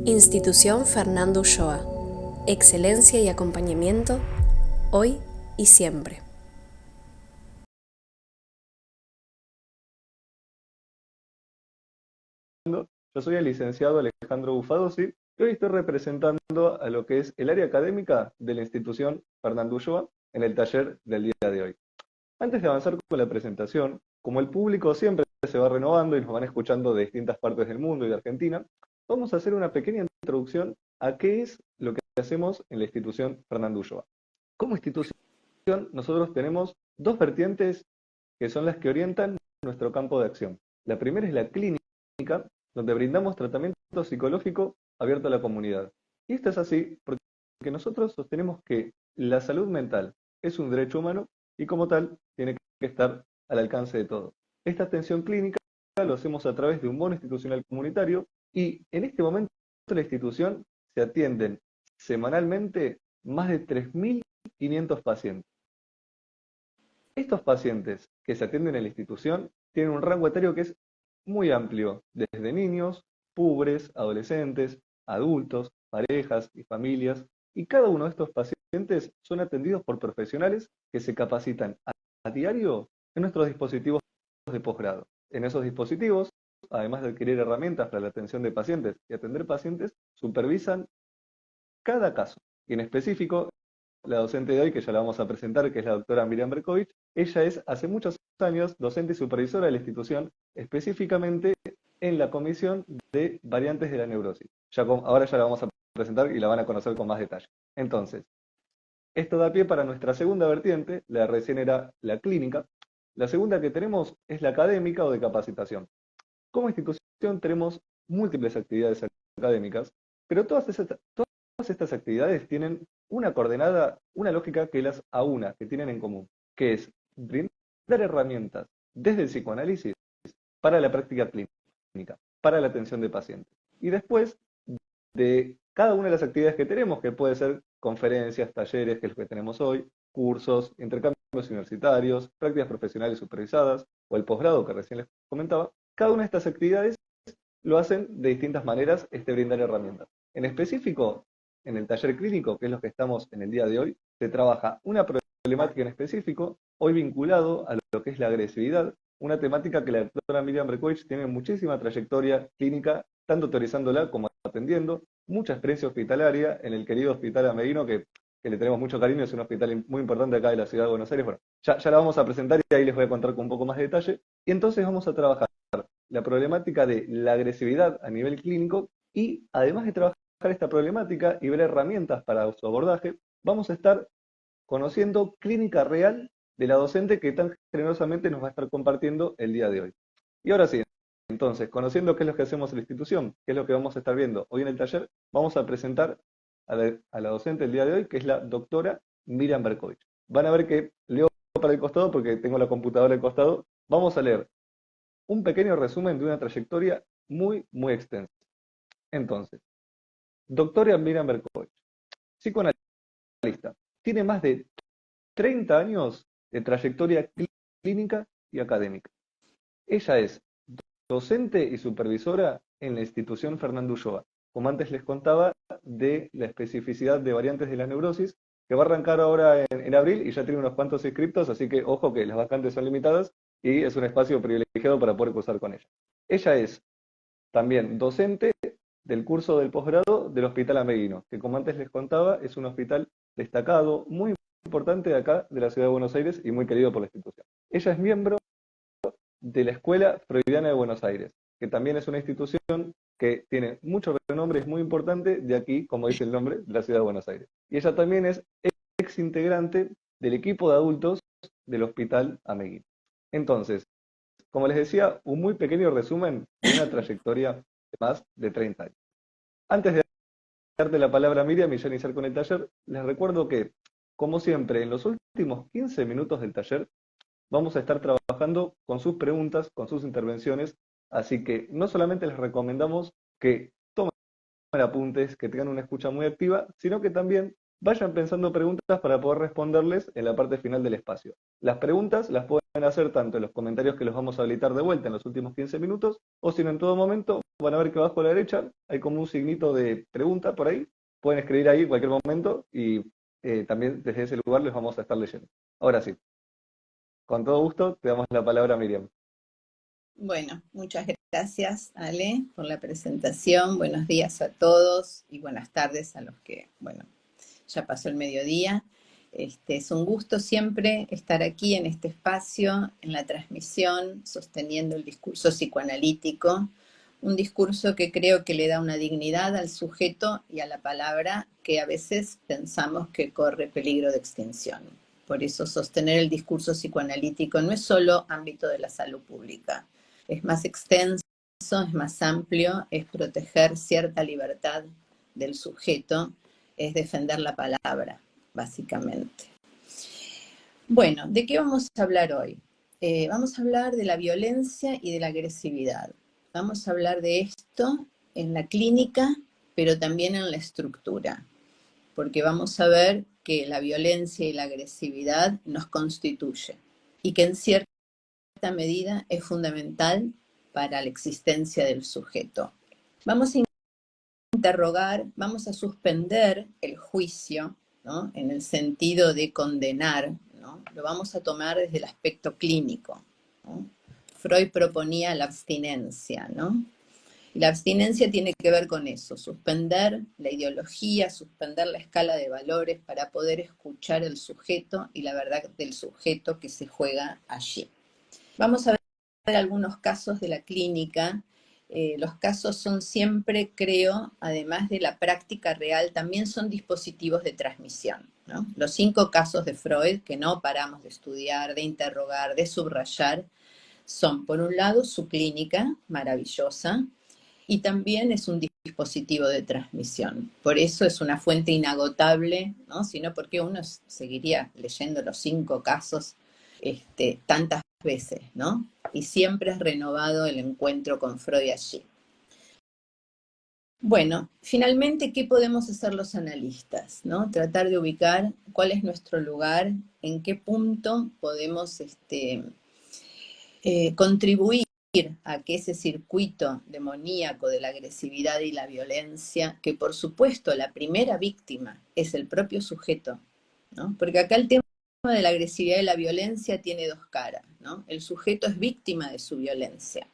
Institución Fernando Ulloa. Excelencia y acompañamiento, hoy y siempre. Yo soy el licenciado Alejandro Bufadosi y hoy estoy representando a lo que es el área académica de la institución Fernando Ulloa en el taller del día de hoy. Antes de avanzar con la presentación, como el público siempre se va renovando y nos van escuchando de distintas partes del mundo y de Argentina, vamos a hacer una pequeña introducción a qué es lo que hacemos en la institución Fernando Ulloa. Como institución, nosotros tenemos dos vertientes que son las que orientan nuestro campo de acción. La primera es la clínica, donde brindamos tratamiento psicológico abierto a la comunidad. Y esto es así porque nosotros sostenemos que la salud mental es un derecho humano y como tal tiene que estar al alcance de todos. Esta atención clínica lo hacemos a través de un bono institucional comunitario y en este momento en la institución se atienden semanalmente más de 3.500 pacientes. Estos pacientes que se atienden en la institución tienen un rango etario que es muy amplio, desde niños, pubres, adolescentes, adultos, parejas y familias, y cada uno de estos pacientes son atendidos por profesionales que se capacitan a diario en nuestros dispositivos de posgrado. En esos dispositivos, además de adquirir herramientas para la atención de pacientes y atender pacientes, supervisan cada caso. Y en específico, la docente de hoy, que ya la vamos a presentar, que es la doctora Miriam Berkovich, ella es hace muchos años docente y supervisora de la institución, específicamente en la comisión de variantes de la neurosis. Ahora ya la vamos a presentar y la van a conocer con más detalle. Entonces, esto da pie para nuestra segunda vertiente, la de recién era la clínica. La segunda que tenemos es la académica o de capacitación. Como institución tenemos múltiples actividades académicas, pero todas estas actividades tienen una coordenada, una lógica que las aúna, que tienen en común, que es brindar herramientas desde el psicoanálisis para la práctica clínica, para la atención de pacientes. Y después de cada una de las actividades que tenemos, que puede ser conferencias, talleres, que es lo que tenemos hoy, cursos, intercambios universitarios, prácticas profesionales supervisadas, o el posgrado que recién les comentaba, cada una de estas actividades lo hacen de distintas maneras, brindar herramientas. En específico, en el taller clínico, que es lo que estamos en el día de hoy, se trabaja una problemática en específico, hoy vinculado a lo que es la agresividad, una temática que la doctora Miriam Berkovich tiene muchísima trayectoria clínica, tanto teorizándola como atendiendo, mucha experiencia hospitalaria en el querido Hospital Ameguino, que le tenemos mucho cariño, es un hospital muy importante acá de la ciudad de Buenos Aires. Bueno, ya la vamos a presentar y ahí les voy a contar con un poco más de detalle. Y entonces vamos a trabajar la problemática de la agresividad a nivel clínico y además de trabajar esta problemática y ver herramientas para su abordaje, vamos a estar conociendo clínica real de la docente que tan generosamente nos va a estar compartiendo el día de hoy. Y ahora sí, entonces, conociendo qué es lo que hacemos en la institución, qué es lo que vamos a estar viendo hoy en el taller, vamos a presentar a la docente el día de hoy, que es la doctora Miriam Berkovich. Van a ver que leo para el costado porque tengo la computadora al costado. Vamos a leer un pequeño resumen de una trayectoria muy, muy extensa. Entonces, doctora Miriam Berkovich, psicoanalista, tiene más de 30 años de trayectoria clínica y académica. Ella es docente y supervisora en la institución Fernando Ulloa. Como antes les contaba, de la especificidad de variantes de la neurosis, que va a arrancar ahora en abril y ya tiene unos cuantos inscriptos, así que ojo que las vacantes son limitadas y es un espacio privilegiado para poder cursar con ella. Ella es también docente del curso del posgrado del Hospital Ameguino, que como antes les contaba, es un hospital destacado, muy importante de acá, de la ciudad de Buenos Aires y muy querido por la institución. Ella es miembro de la Escuela Freudiana de Buenos Aires, que también es una institución que tiene mucho renombre, es muy importante de aquí, como dice el nombre, de la ciudad de Buenos Aires. Y ella también es ex integrante del equipo de adultos del Hospital Ameguino. Entonces, como les decía, un muy pequeño resumen de una trayectoria de más de 30 años. Antes de darte la palabra a Miriam y ya iniciar con el taller, les recuerdo que, como siempre, en los últimos 15 minutos del taller, vamos a estar trabajando con sus preguntas, con sus intervenciones, así que no solamente les recomendamos que tomen apuntes, que tengan una escucha muy activa, sino que también vayan pensando preguntas para poder responderles en la parte final del espacio. Las preguntas las pueden hacer tanto en los comentarios que los vamos a habilitar de vuelta en los últimos 15 minutos, o si no, en todo momento van a ver que abajo a la derecha hay como un signito de pregunta por ahí. Pueden escribir ahí en cualquier momento y también desde ese lugar les vamos a estar leyendo. Ahora sí, con todo gusto, te damos la palabra a Miriam. Bueno, muchas gracias, Ale, por la presentación. Buenos días a todos y buenas tardes a los que, bueno, ya pasó el mediodía. Es un gusto siempre estar aquí en este espacio, en la transmisión, sosteniendo el discurso psicoanalítico, un discurso que creo que le da una dignidad al sujeto y a la palabra que a veces pensamos que corre peligro de extinción. Por eso sostener el discurso psicoanalítico no es solo ámbito de la salud pública, es más extenso, es más amplio, es proteger cierta libertad del sujeto, es defender la palabra, básicamente. Bueno, ¿de qué vamos a hablar hoy? Vamos a hablar de la violencia y de la agresividad. Vamos a hablar de esto en la clínica, pero también en la estructura, porque vamos a ver que la violencia y la agresividad nos constituye y que en cierta medida es fundamental para la existencia del sujeto. Vamos a interrogar, vamos a suspender el juicio, ¿no? En el sentido de condenar, ¿no? Lo vamos a tomar desde el aspecto clínico, ¿no? Freud proponía la abstinencia, ¿no? Y la abstinencia tiene que ver con eso, suspender la ideología, suspender la escala de valores para poder escuchar el sujeto y la verdad del sujeto que se juega allí. Vamos a ver algunos casos de la clínica. Los casos son siempre, creo, además de la práctica real, también son dispositivos de transmisión, ¿no? Los 5 casos de Freud, que no paramos de estudiar, de interrogar, de subrayar, son, por un lado, su clínica maravillosa, y también es un dispositivo de transmisión. Por eso es una fuente inagotable, ¿no? Si no, ¿por qué uno seguiría leyendo los 5 casos tantas veces, ¿no? Y siempre es renovado el encuentro con Freud allí. Bueno, finalmente, ¿qué podemos hacer los analistas, ¿no? Tratar de ubicar cuál es nuestro lugar, en qué punto podemos contribuir a que ese circuito demoníaco de la agresividad y la violencia, que por supuesto la primera víctima es el propio sujeto, ¿no? Porque acá el tema de la agresividad y la violencia tiene 2 caras, ¿no? El sujeto es víctima de su violencia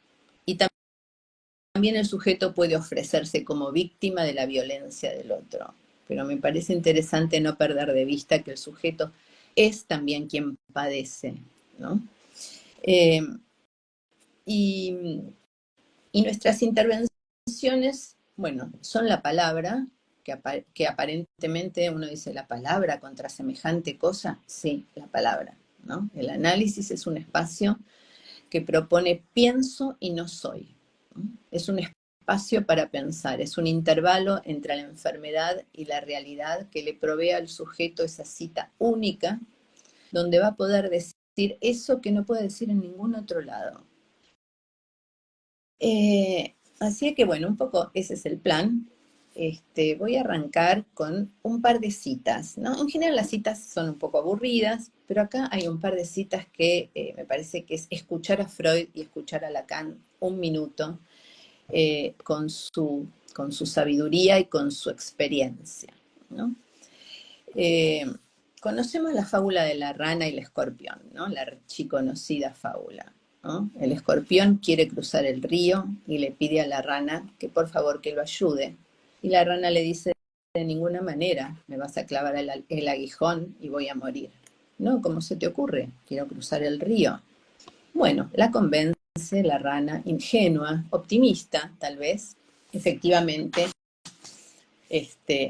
y también el sujeto puede ofrecerse como víctima de la violencia del otro. Pero me parece interesante no perder de vista que el sujeto es también quien padece, ¿no? Y nuestras intervenciones, bueno, son la palabra, que aparentemente uno dice, ¿la palabra contra semejante cosa? Sí, la palabra, ¿no? El análisis es un espacio que propone pienso y no soy, ¿no? Es un espacio para pensar, es un intervalo entre la enfermedad y la realidad que le provee al sujeto esa cita única, donde va a poder decir eso que no puede decir en ningún otro lado. Así que bueno, un poco ese es el plan. Voy a arrancar con un par de citas, ¿no? En general las citas son un poco aburridas, pero acá hay un par de citas que me parece que es escuchar a Freud y escuchar a Lacan un minuto con su sabiduría y con su experiencia, ¿no? Conocemos la fábula de la rana y el escorpión, ¿no? La archiconocida fábula, ¿no? El escorpión quiere cruzar el río y le pide a la rana que por favor que lo ayude. Y la rana le dice, de ninguna manera me vas a clavar el aguijón y voy a morir. No, ¿cómo se te ocurre? Quiero cruzar el río. Bueno, la convence la rana, ingenua, optimista tal vez, efectivamente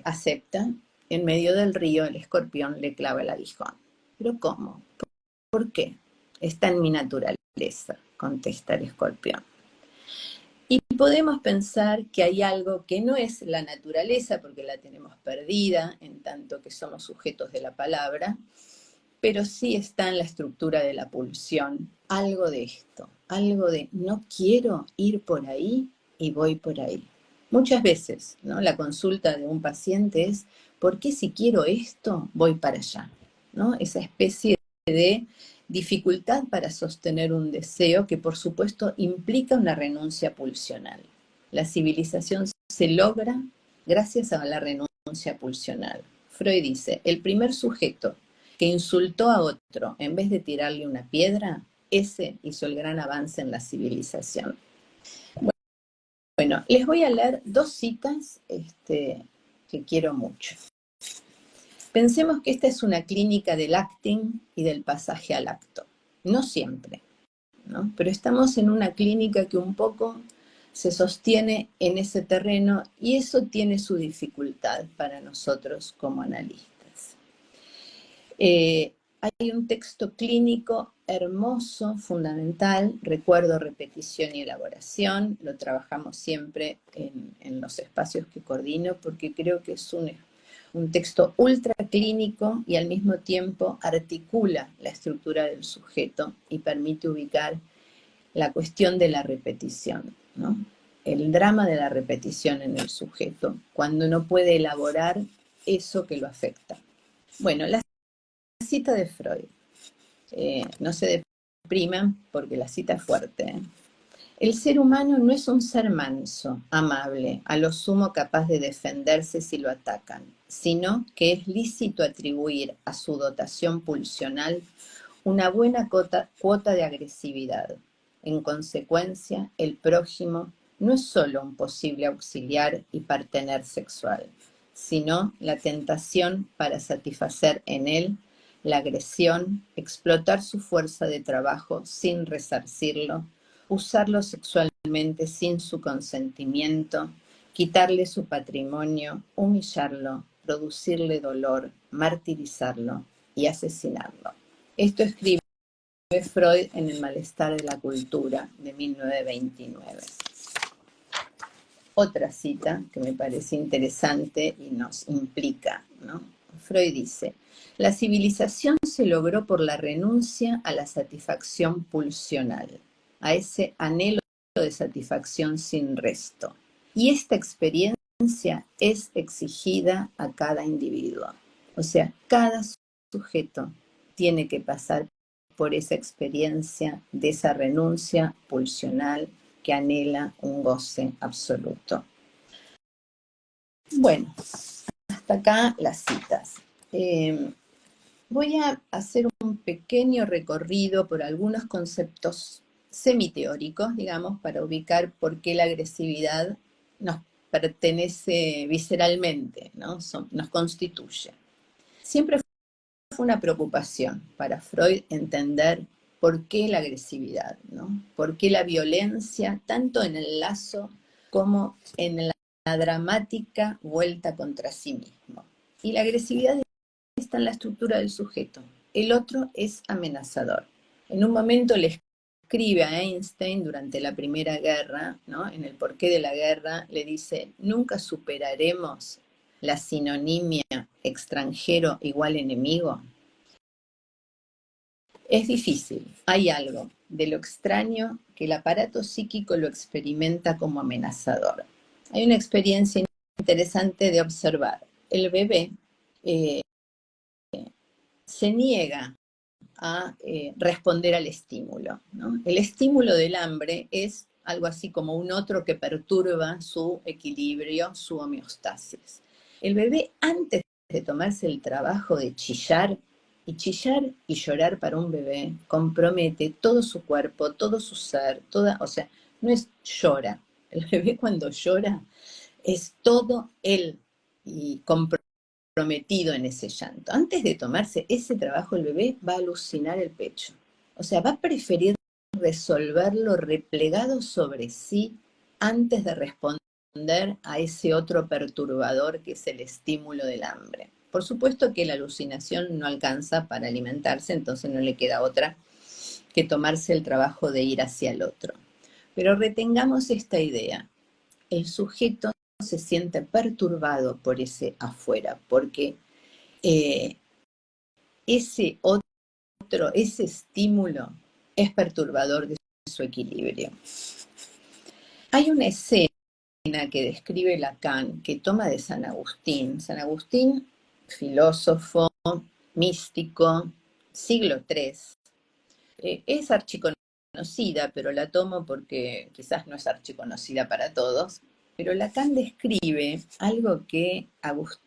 acepta. En medio del río el escorpión le clava el aguijón. ¿Pero cómo? ¿Por qué? Está en mi naturaleza, contesta el escorpión. Y podemos pensar que hay algo que no es la naturaleza, porque la tenemos perdida en tanto que somos sujetos de la palabra, pero sí está en la estructura de la pulsión, algo de esto, algo de no quiero ir por ahí y voy por ahí. Muchas veces, ¿no? La consulta de un paciente es ¿por qué si quiero esto voy para allá? ¿No? Esa especie de dificultad para sostener un deseo que por supuesto implica una renuncia pulsional. La civilización se logra gracias a la renuncia pulsional. Freud dice, el primer sujeto que insultó a otro en vez de tirarle una piedra, ese hizo el gran avance en la civilización. Bueno, les voy a leer dos citas que quiero mucho. Pensemos que esta es una clínica del acting y del pasaje al acto. No siempre, ¿no? Pero estamos en una clínica que un poco se sostiene en ese terreno y eso tiene su dificultad para nosotros como analistas. Hay un texto clínico hermoso, fundamental, recuerdo, repetición y elaboración, lo trabajamos siempre en los espacios que coordino porque creo que es un texto ultra clínico y al mismo tiempo articula la estructura del sujeto y permite ubicar la cuestión de la repetición, ¿no? El drama de la repetición en el sujeto, cuando no puede elaborar eso que lo afecta. Bueno, la cita de Freud. No se depriman porque la cita es fuerte, ¿eh? El ser humano no es un ser manso, amable, a lo sumo capaz de defenderse si lo atacan, sino que es lícito atribuir a su dotación pulsional una buena cuota de agresividad. En consecuencia, el prójimo no es solo un posible auxiliar y partener sexual, sino la tentación para satisfacer en él la agresión, explotar su fuerza de trabajo sin resarcirlo, usarlo sexualmente sin su consentimiento, quitarle su patrimonio, humillarlo, producirle dolor, martirizarlo y asesinarlo. Esto escribe Freud en El malestar de la cultura de 1929. Otra cita que me parece interesante y nos implica, ¿no? Freud dice, la civilización se logró por la renuncia a la satisfacción pulsional, a ese anhelo de satisfacción sin resto. Y esta experiencia es exigida a cada individuo. O sea, cada sujeto tiene que pasar por esa experiencia de esa renuncia pulsional que anhela un goce absoluto. Bueno, hasta acá las citas. Voy a hacer un pequeño recorrido por algunos conceptos semiteóricos, digamos, para ubicar por qué la agresividad nos pertenece visceralmente, ¿no? Nos constituye. Siempre fue una preocupación para Freud entender por qué la agresividad, ¿no? Por qué la violencia, tanto en el lazo como en la dramática vuelta contra sí mismo. Y la agresividad está en la estructura del sujeto. El otro es amenazador. En un momento le escribe a Einstein durante la Primera Guerra, ¿no? En el porqué de la guerra, le dice, nunca superaremos la sinonimia extranjero igual enemigo. Es difícil, hay algo de lo extraño que el aparato psíquico lo experimenta como amenazador. Hay una experiencia interesante de observar. El bebé se niega a responder al estímulo, ¿no? El estímulo del hambre es algo así como un otro que perturba su equilibrio, su homeostasis. El bebé, antes de tomarse el trabajo de chillar y llorar para un bebé, compromete todo su cuerpo, todo su ser, o sea, no es llora. El bebé cuando llora es todo él y comprometido en ese llanto. Antes de tomarse ese trabajo, el bebé va a alucinar el pecho. O sea, va a preferir resolverlo replegado sobre sí antes de responder a ese otro perturbador que es el estímulo del hambre. Por supuesto que la alucinación no alcanza para alimentarse, entonces no le queda otra que tomarse el trabajo de ir hacia el otro. Pero retengamos esta idea. El sujeto se siente perturbado por ese afuera, porque ese otro, ese estímulo es perturbador de su equilibrio. Hay una escena que describe Lacan, que toma de San Agustín. San Agustín filósofo, místico, siglo III. Es archiconocida, pero la tomo porque quizás no es archiconocida para todos. Pero Lacan describe algo que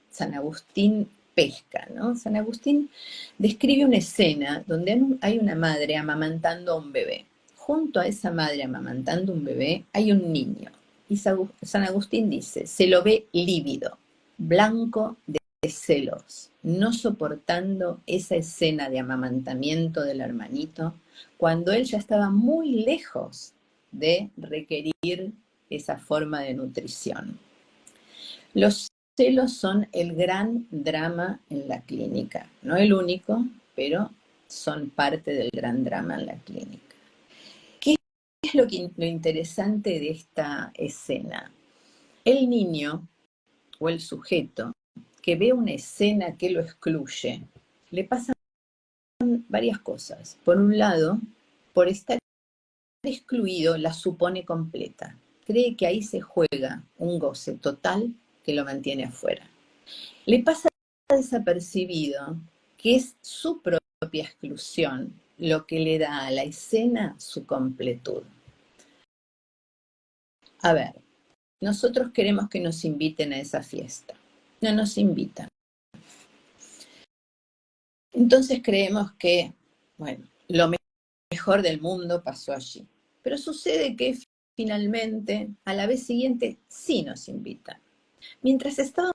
San Agustín pesca, ¿no? San Agustín describe una escena donde hay una madre amamantando a un bebé. Junto a esa madre amamantando un bebé hay un niño. Y San Agustín dice, se lo ve lívido, blanco de celos, no soportando esa escena de amamantamiento del hermanito, cuando él ya estaba muy lejos de requerir esa forma de nutrición. Los celos son el gran drama en la clínica, no el único, pero son parte del gran drama en la clínica. ¿Qué es lo interesante de esta escena? El niño o el sujeto que ve una escena que lo excluye, le pasan varias cosas. Por un lado, por estar excluido, la supone completa. Cree que ahí se juega un goce total que lo mantiene afuera. Le pasa desapercibido que es su propia exclusión lo que le da a la escena su completud. A ver, nosotros queremos que nos inviten a esa fiesta. No nos invitan. Entonces creemos que, bueno, lo mejor del mundo pasó allí. Pero sucede que finalmente, a la vez siguiente, sí nos invitan. Mientras estábamos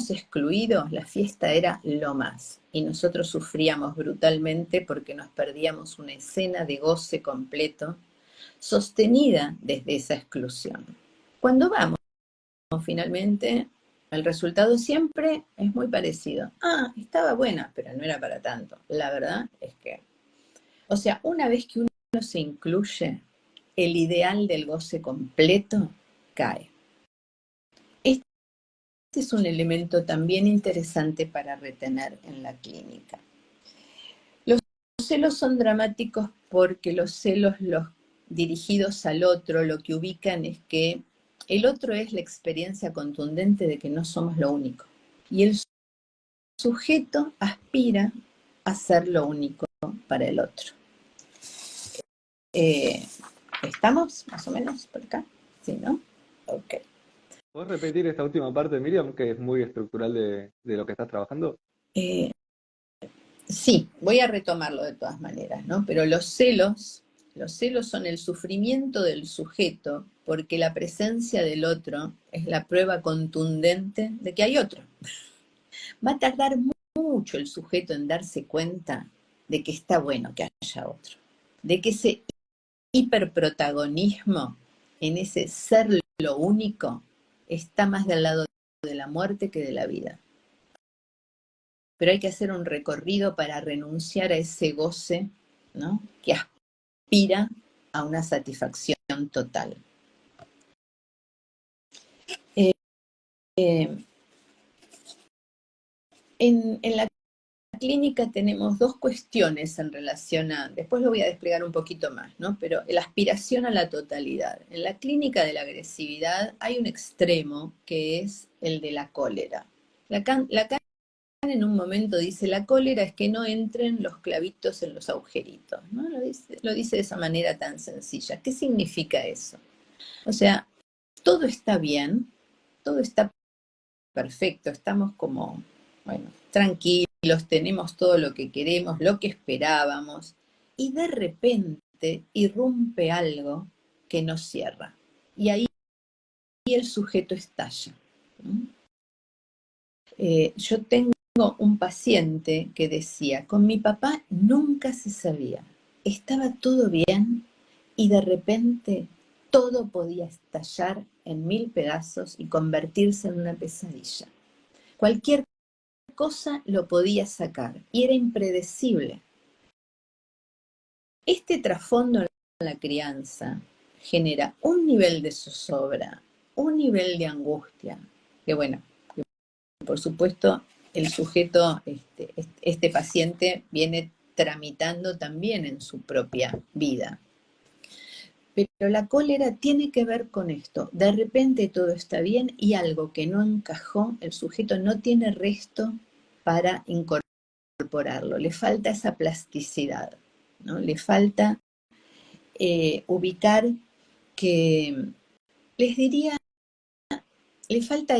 excluidos, la fiesta era lo más, y nosotros sufríamos brutalmente porque nos perdíamos una escena de goce completo, sostenida desde esa exclusión. Cuando vamos, finalmente, el resultado siempre es muy parecido. Ah, estaba buena, pero no era para tanto. La verdad es que, o sea, una vez que uno se incluye, el ideal del goce completo cae. Este es un elemento también interesante para retener en la clínica. Los celos son dramáticos porque los celos, los dirigidos al otro, lo que ubican es que el otro es la experiencia contundente de que no somos lo único. Y el sujeto aspira a ser lo único para el otro. ¿Estamos más o menos por acá? ¿Sí, no? Ok. ¿Puedes repetir esta última parte, Miriam, que es muy estructural de lo que estás trabajando? Sí, voy a retomarlo de todas maneras, ¿no? Pero los celos son el sufrimiento del sujeto porque la presencia del otro es la prueba contundente de que hay otro. Va a tardar mucho el sujeto en darse cuenta de que está bueno que haya otro, de que ese hiperprotagonismo en ese ser lo único está más del lado de la muerte que de la vida. Pero hay que hacer un recorrido para renunciar a ese goce, ¿no?, que aspira a una satisfacción total. En la clínica tenemos dos cuestiones en relación a, después lo voy a desplegar un poquito más, ¿no? Pero la aspiración a la totalidad. En la clínica de la agresividad hay un extremo que es el de la cólera. Lacan en un momento dice, la cólera es que no entren los clavitos en los agujeritos, ¿no? Lo dice de esa manera tan sencilla. ¿Qué significa eso? O sea, todo está bien, todo está perfecto, estamos como, bueno, tranquilos, tenemos todo lo que queremos, lo que esperábamos, y de repente irrumpe algo que nos cierra. Y ahí el sujeto estalla, ¿no? Yo tengo un paciente que decía, con mi papá nunca se sabía, estaba todo bien y de repente todo podía estallar en 1000 pedazos y convertirse en una pesadilla. Cualquier cosa lo podía sacar y era impredecible. Este trasfondo en la crianza genera un nivel de zozobra, un nivel de angustia, que bueno, que por supuesto el sujeto, este paciente viene tramitando también en su propia vida. Pero la cólera tiene que ver con esto. De repente todo está bien y algo que no encajó, el sujeto no tiene resto para incorporarlo. Le falta esa plasticidad, ¿no? Le falta ubicar que, les diría, le falta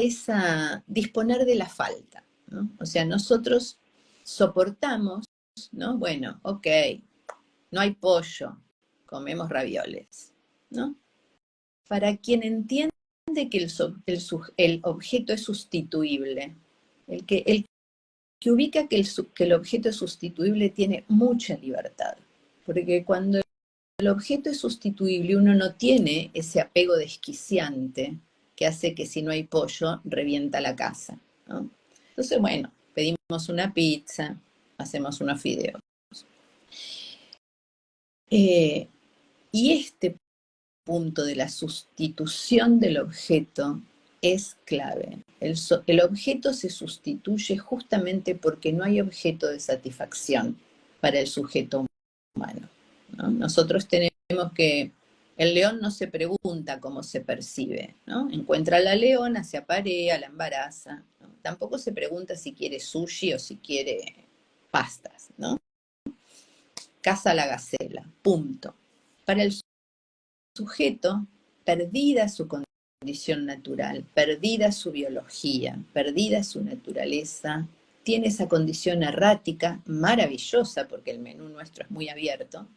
disponer de la falta, ¿no? O sea, nosotros soportamos, ¿no? Bueno, ok, no hay pollo, comemos ravioles, ¿no? Para quien entiende que el objeto es sustituible, el que ubica que el objeto es sustituible tiene mucha libertad, porque cuando el objeto es sustituible uno no tiene ese apego desquiciante que hace que si no hay pollo revienta la casa, ¿no? Entonces, bueno, pedimos una pizza, hacemos unos fideos. Y este punto de la sustitución del objeto es clave. El objeto se sustituye justamente porque no hay objeto de satisfacción para el sujeto humano, ¿no? Nosotros tenemos que, el león no se pregunta cómo se percibe, ¿no? Encuentra a la leona, se aparea, la embaraza, ¿no? Tampoco se pregunta si quiere sushi o si quiere pastas, ¿no? Caza la gacela, punto. Para el sujeto, perdida su condición natural, perdida su biología, perdida su naturaleza, tiene esa condición errática, maravillosa, porque el menú nuestro es muy abierto,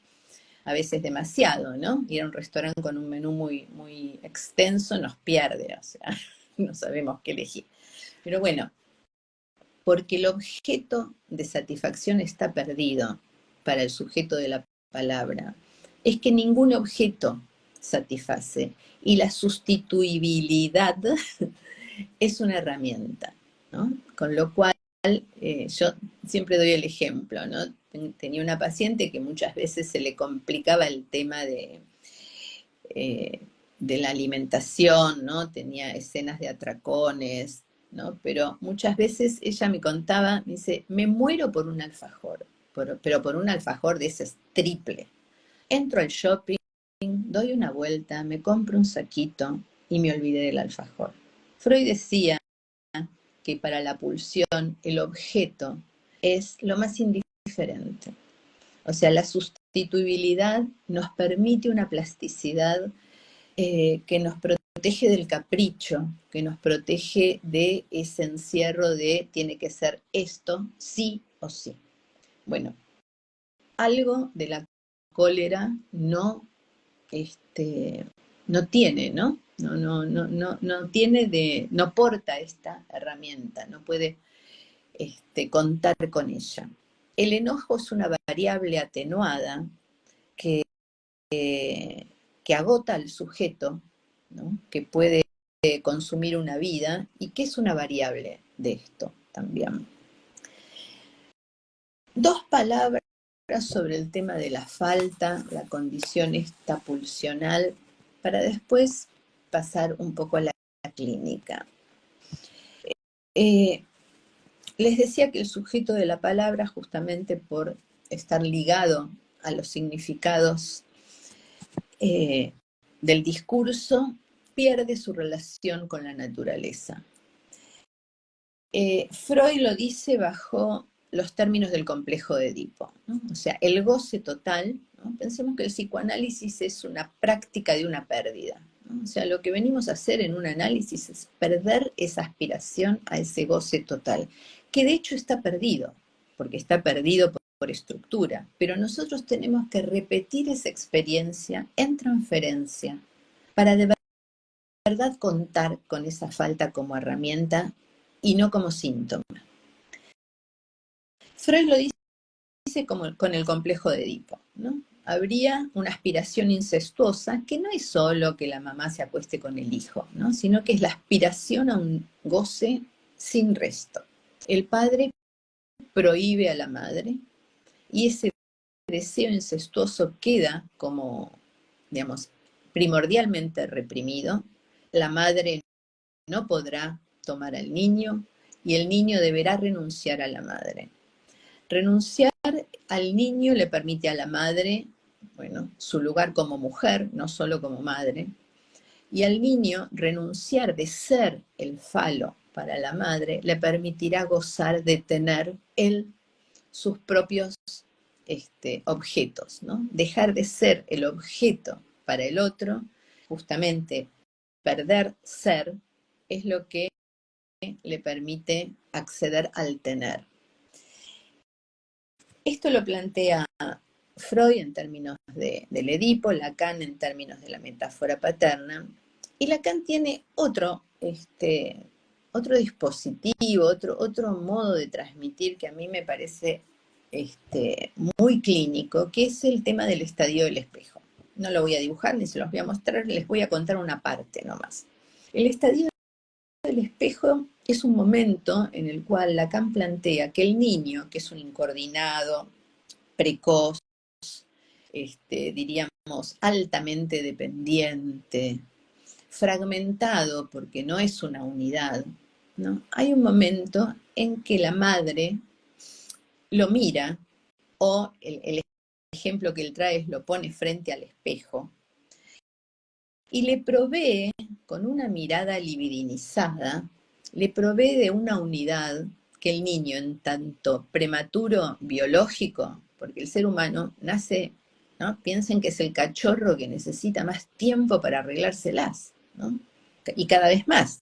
a veces demasiado, ¿no? Ir a un restaurante con un menú muy, muy extenso nos pierde, o sea, no sabemos qué elegir. Pero bueno, porque el objeto de satisfacción está perdido para el sujeto de la palabra, es que ningún objeto satisface, y la sustituibilidad es una herramienta, ¿no? Con lo cual, yo siempre doy el ejemplo, ¿no? Tenía una paciente que muchas veces se le complicaba el tema de la alimentación, ¿no? Tenía escenas de atracones, ¿no? Pero muchas veces ella me contaba, me dice, me muero por un alfajor, pero por un alfajor de ese triple. Entro al shopping, doy una vuelta, me compro un saquito y me olvidé del alfajor. Freud decía que para la pulsión el objeto es lo más indiferente. O sea, la sustituibilidad nos permite una plasticidad que nos protege del capricho, que nos protege de ese encierro de tiene que ser esto, sí o sí. Bueno, algo de la cólera no tiene, ¿no? No tiene no porta esta herramienta, no puede contar con ella. El enojo es una variable atenuada que agota al sujeto, ¿no? Que puede consumir una vida y que es una variable de esto también. Dos palabras sobre el tema de la falta, la condición esta pulsional, para después pasar un poco a la clínica. Les decía que el sujeto de la palabra, justamente por estar ligado a los significados del discurso, pierde su relación con la naturaleza. Freud lo dice bajo los términos del complejo de Edipo, ¿no? O sea, el goce total, ¿no? Pensemos que el psicoanálisis es una práctica de una pérdida, ¿no? O sea, lo que venimos a hacer en un análisis es perder esa aspiración a ese goce total, que de hecho está perdido, porque está perdido por estructura, pero nosotros tenemos que repetir esa experiencia en transferencia para de verdad contar con esa falta como herramienta y no como síntoma. Freud lo dice como con el complejo de Edipo, ¿no? Habría una aspiración incestuosa que no es solo que la mamá se acueste con el hijo, ¿no? Sino que es la aspiración a un goce sin resto. El padre prohíbe a la madre y ese deseo incestuoso queda como, digamos, primordialmente reprimido. La madre no podrá tomar al niño y el niño deberá renunciar a la madre. Renunciar al niño le permite a la madre, bueno, su lugar como mujer, no solo como madre, y al niño renunciar de ser el falo para la madre le permitirá gozar de tener él sus propios objetos, ¿no? Dejar de ser el objeto para el otro, justamente perder ser, es lo que le permite acceder al tener. Esto lo plantea Freud en términos del Edipo, Lacan en términos de la metáfora paterna, y Lacan tiene otro dispositivo, otro modo de transmitir que a mí me parece muy clínico, que es el tema del estadio del espejo. No lo voy a dibujar ni se los voy a mostrar, les voy a contar una parte nomás. El estadio del espejo es un momento en el cual Lacan plantea que el niño, que es un incoordinado, precoz, diríamos altamente dependiente, fragmentado porque no es una unidad, ¿no? Hay un momento en que la madre lo mira, o el ejemplo que él trae es lo pone frente al espejo, y le provee, con una mirada libidinizada, le provee de una unidad que el niño, en tanto prematuro biológico, porque el ser humano nace, ¿no? Piensen que es el cachorro que necesita más tiempo para arreglárselas, ¿no? Y cada vez más.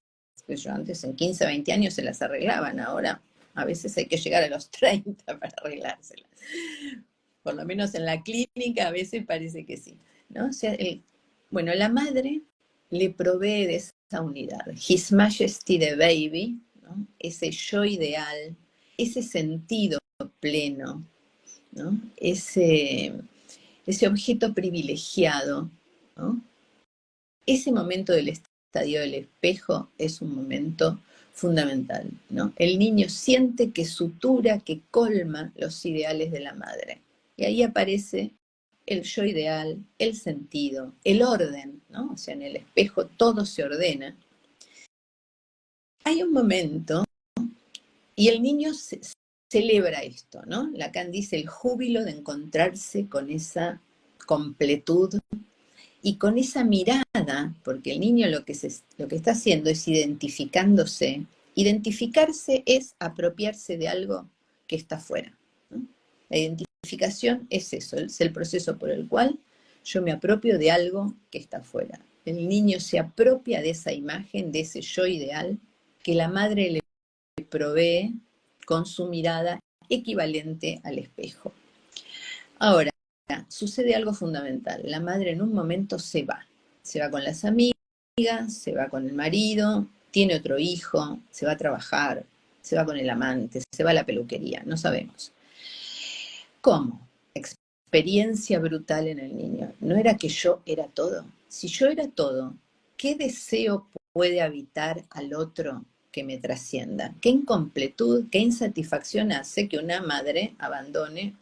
Yo antes en 15, 20 años se las arreglaban, ahora a veces hay que llegar a los 30 para arreglárselas. Por lo menos en la clínica a veces parece que sí, ¿no? O sea, bueno, la madre le provee de esa unidad. His Majesty the Baby, ¿no? Ese yo ideal, ese sentido pleno, ¿no? Ese objeto privilegiado, ¿no? Ese momento del estadio del espejo es un momento fundamental, ¿no? El niño siente que sutura, que colma los ideales de la madre. Y ahí aparece el yo ideal, el sentido, el orden, ¿no? O sea, en el espejo todo se ordena. Hay un momento, y el niño celebra esto, ¿no? Lacan dice el júbilo de encontrarse con esa completud y con esa mirada, porque el niño lo que está haciendo es identificándose. Identificarse es apropiarse de algo que está fuera, ¿no? La identificación es eso, es el proceso por el cual yo me apropio de algo que está fuera. El niño se apropia de esa imagen, de ese yo ideal, que la madre le provee con su mirada equivalente al espejo. Ahora, sucede algo fundamental. La madre en un momento se va con las amigas, se va con el marido, tiene otro hijo, se va a trabajar, se va con el amante, se va a la peluquería, no sabemos. ¿Cómo? Experiencia brutal en el niño. ¿No era que yo era todo? Si yo era todo, ¿qué deseo puede habitar al otro que me trascienda? ¿Qué incompletud, qué insatisfacción hace que una madre abandone?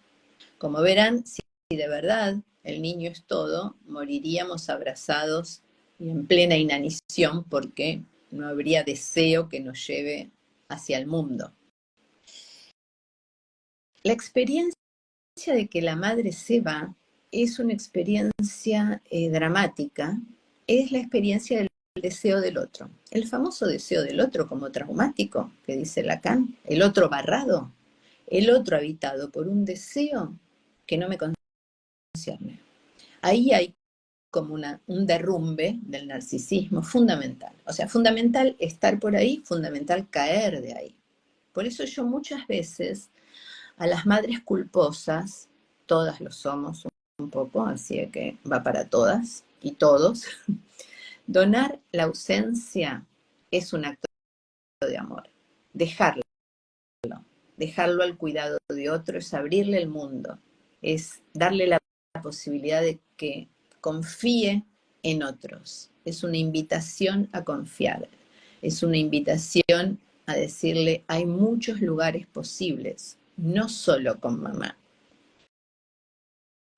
Como verán, si de verdad el niño es todo, moriríamos abrazados y en plena inanición porque no habría deseo que nos lleve hacia el mundo. La experiencia de que la madre se va es una experiencia dramática, es la experiencia del deseo del otro. El famoso deseo del otro como traumático, que dice Lacan, el otro barrado, el otro habitado por un deseo que no me concierne. Ahí hay como un derrumbe del narcisismo fundamental. O sea, fundamental estar por ahí, fundamental caer de ahí. Por eso yo muchas veces a las madres culposas, todas lo somos un poco, así que va para todas y todos, donar la ausencia es un acto de amor. Dejarlo al cuidado de otro es abrirle el mundo, es darle la posibilidad de que confíe en otros. Es una invitación a confiar, es una invitación a decirle hay muchos lugares posibles, no solo con mamá.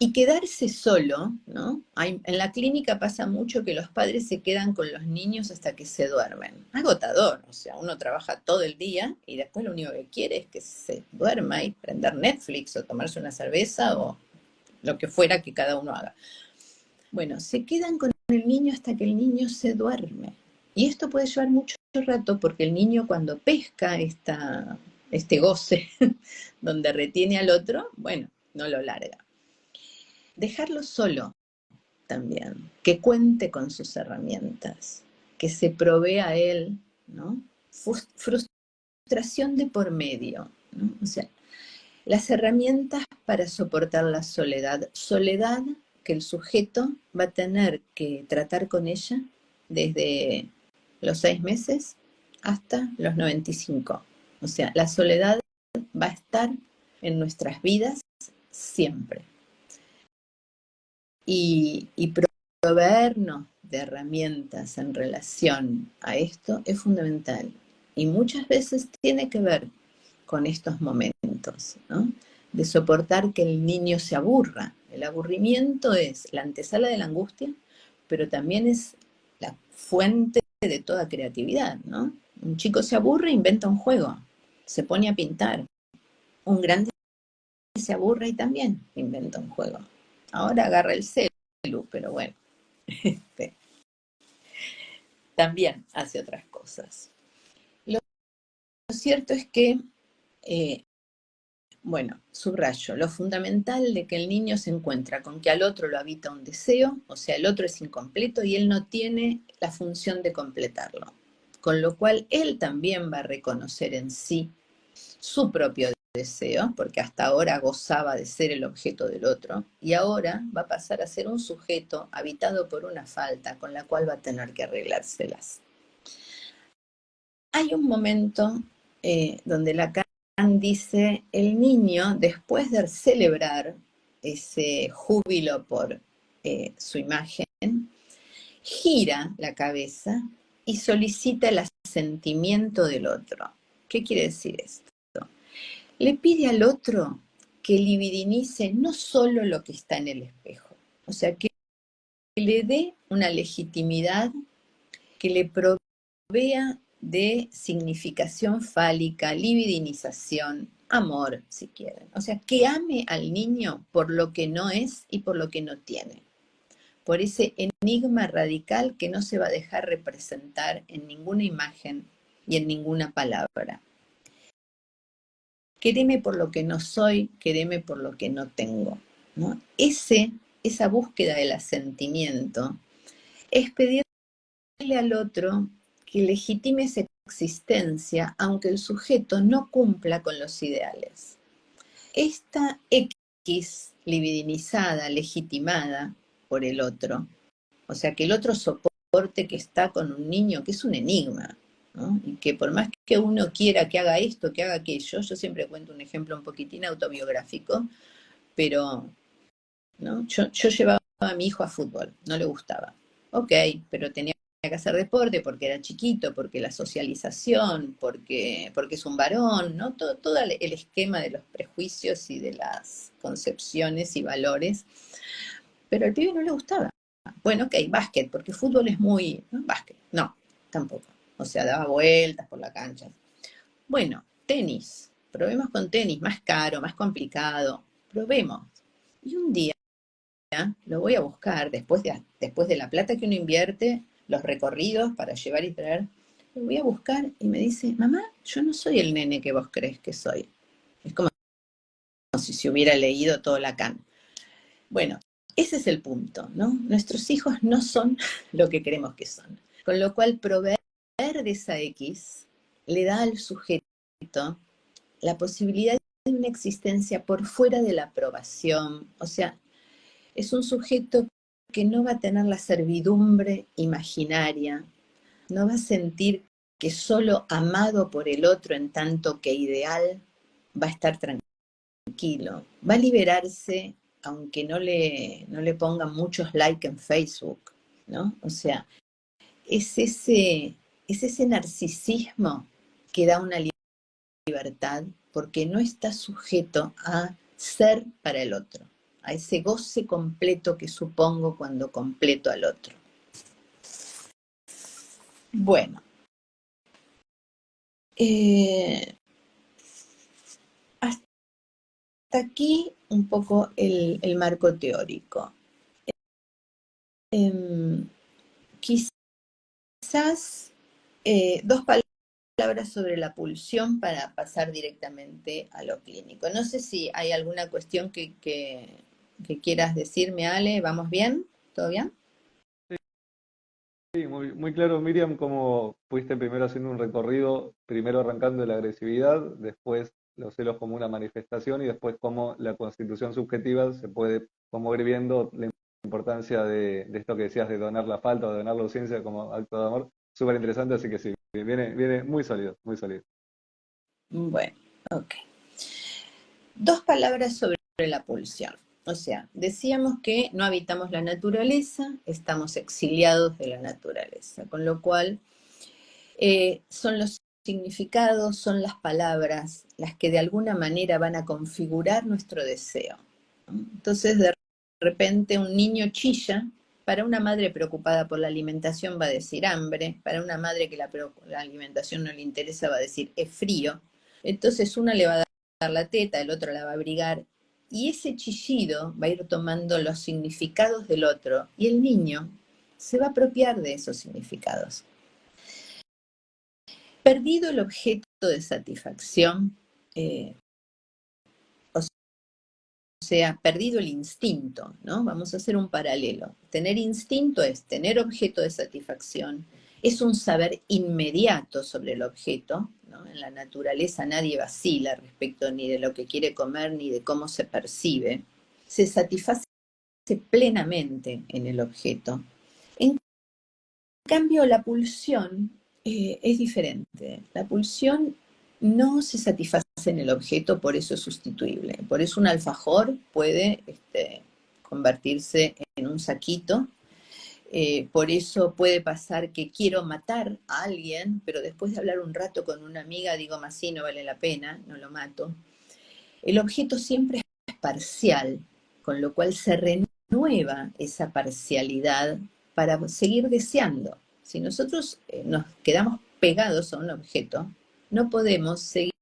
Y quedarse solo, ¿no? En la clínica pasa mucho que los padres se quedan con los niños hasta que se duermen. Agotador, o sea, uno trabaja todo el día y después lo único que quiere es que se duerma y prender Netflix o tomarse una cerveza o lo que fuera que cada uno haga. Bueno, se quedan con el niño hasta que el niño se duerme. Y esto puede llevar mucho rato porque el niño cuando pesca este goce donde retiene al otro, bueno, no lo larga. Dejarlo solo también, que cuente con sus herramientas, que se provea a él, ¿no? Frustración de por medio, ¿no? O sea, las herramientas para soportar la soledad. Soledad que el sujeto va a tener que tratar con ella desde los 6 meses hasta los 95. O sea, la soledad va a estar en nuestras vidas siempre. Y proveernos de herramientas en relación a esto es fundamental. Y muchas veces tiene que ver con estos momentos, ¿no? De soportar que el niño se aburra. El aburrimiento es la antesala de la angustia, pero también es la fuente de toda creatividad, ¿no? Un chico se aburre e inventa un juego, se pone a pintar. Un grande se aburre y también inventa un juego. Ahora agarra el celu, pero bueno, también hace otras cosas. Lo cierto es que bueno, subrayo, lo fundamental de que el niño se encuentra con que al otro lo habita un deseo, o sea, el otro es incompleto y él no tiene la función de completarlo. Con lo cual, él también va a reconocer en sí su propio deseo, porque hasta ahora gozaba de ser el objeto del otro, y ahora va a pasar a ser un sujeto habitado por una falta con la cual va a tener que arreglárselas. Hay un momento donde Lacan dice, el niño, después de celebrar ese júbilo por su imagen, gira la cabeza y solicita el asentimiento del otro. ¿Qué quiere decir esto? Le pide al otro que libidinice no solo lo que está en el espejo, o sea, que le dé una legitimidad, que le provea de significación fálica, libidinización, amor, si quieren. O sea, que ame al niño por lo que no es y por lo que no tiene. Por ese enigma radical que no se va a dejar representar en ninguna imagen y en ninguna palabra. Quereme por lo que no soy, quereme por lo que no tengo, ¿no? Esa búsqueda del asentimiento es pedirle al otro que legitime esa existencia, aunque el sujeto no cumpla con los ideales. Esta X libidinizada, legitimada por el otro, o sea, que el otro soporte que está con un niño que es un enigma, ¿no? Y que por más que uno quiera que haga esto, que haga aquello, yo siempre cuento un ejemplo un poquitín autobiográfico, pero ¿no? Yo llevaba a mi hijo a fútbol, no le gustaba. Ok, pero tenía que hacer deporte porque era chiquito, porque la socialización, porque es un varón, ¿no? Todo el esquema de los prejuicios y de las concepciones y valores. Pero al pibe no le gustaba. Bueno, ok, básquet, porque fútbol es muy... ¿no? Básquet, no, tampoco. O sea, daba vueltas por la cancha. Bueno, tenis, probemos con tenis, más caro, más complicado, probemos. Y un día lo voy a buscar, después de la plata que uno invierte, los recorridos para llevar y traer, lo voy a buscar y me dice, mamá, yo no soy el nene que vos crees que soy. Es como si se hubiera leído todo Lacan. Bueno, ese es el punto, ¿no? Nuestros hijos no son lo que queremos que son. Con lo cual, proveer de esa X le da al sujeto la posibilidad de una existencia por fuera de la aprobación. O sea, es un sujeto que no va a tener la servidumbre imaginaria, no va a sentir que solo amado por el otro en tanto que ideal va a estar tranquilo, va a liberarse aunque no le pongan muchos likes en Facebook, ¿no? O sea, es ese narcisismo que da una libertad porque no está sujeto a ser para el otro, a ese goce completo que supongo cuando completo al otro. Bueno, hasta aquí un poco el marco teórico. Quizás Dos palabras sobre la pulsión para pasar directamente a lo clínico. No sé si hay alguna cuestión que quieras decirme, Ale. ¿Vamos bien? ¿Todo bien? Sí, muy claro, Miriam, cómo fuiste primero haciendo un recorrido, primero arrancando de la agresividad, después los celos como una manifestación y después cómo la constitución subjetiva se puede como ir viendo la importancia de esto que decías de donar la falta o de donar la ausencia como acto de amor. Súper interesante, así que sí, viene muy sólido, muy sólido. Bueno, ok. Dos palabras sobre la pulsión. O sea, decíamos que no habitamos la naturaleza, estamos exiliados de la naturaleza, con lo cual son los significados, son las palabras las que de alguna manera van a configurar nuestro deseo, ¿no? Entonces, de repente, un niño chilla. Para una madre preocupada por la alimentación va a decir hambre, para una madre que la alimentación no le interesa va a decir es frío. Entonces, una le va a dar la teta, el otro la va a abrigar, y ese chillido va a ir tomando los significados del otro, y el niño se va a apropiar de esos significados. Perdido el objeto de satisfacción, o sea, perdido el instinto, ¿no? Vamos a hacer un paralelo. Tener instinto es tener objeto de satisfacción, es un saber inmediato sobre el objeto, ¿no? En la naturaleza nadie vacila respecto ni de lo que quiere comer ni de cómo se percibe. Se satisface plenamente en el objeto. En cambio, la pulsión es diferente. La pulsión no se satisface en el objeto, por eso es sustituible. Por eso un alfajor puede convertirse en un saquito. Por eso puede pasar que quiero matar a alguien, pero después de hablar un rato con una amiga digo, más sí, no vale la pena, no lo mato. El objeto siempre es parcial, con lo cual se renueva esa parcialidad para seguir deseando. Si nosotros nos quedamos pegados a un objeto, no podemos seguir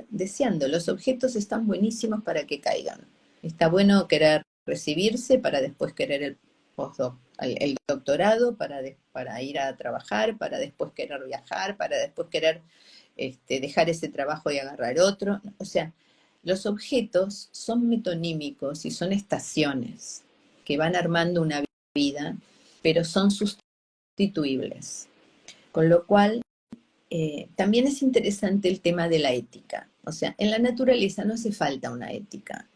deseando. Los objetos están buenísimos para que caigan. Está bueno querer recibirse para después querer el doctorado, para ir a trabajar, para después querer viajar, para después querer dejar ese trabajo y agarrar otro. O sea, los objetos son metonímicos y son estaciones que van armando una vida, pero son sustituibles. Con lo cual, también es interesante el tema de la ética. O sea, en la naturaleza no hace falta una ética,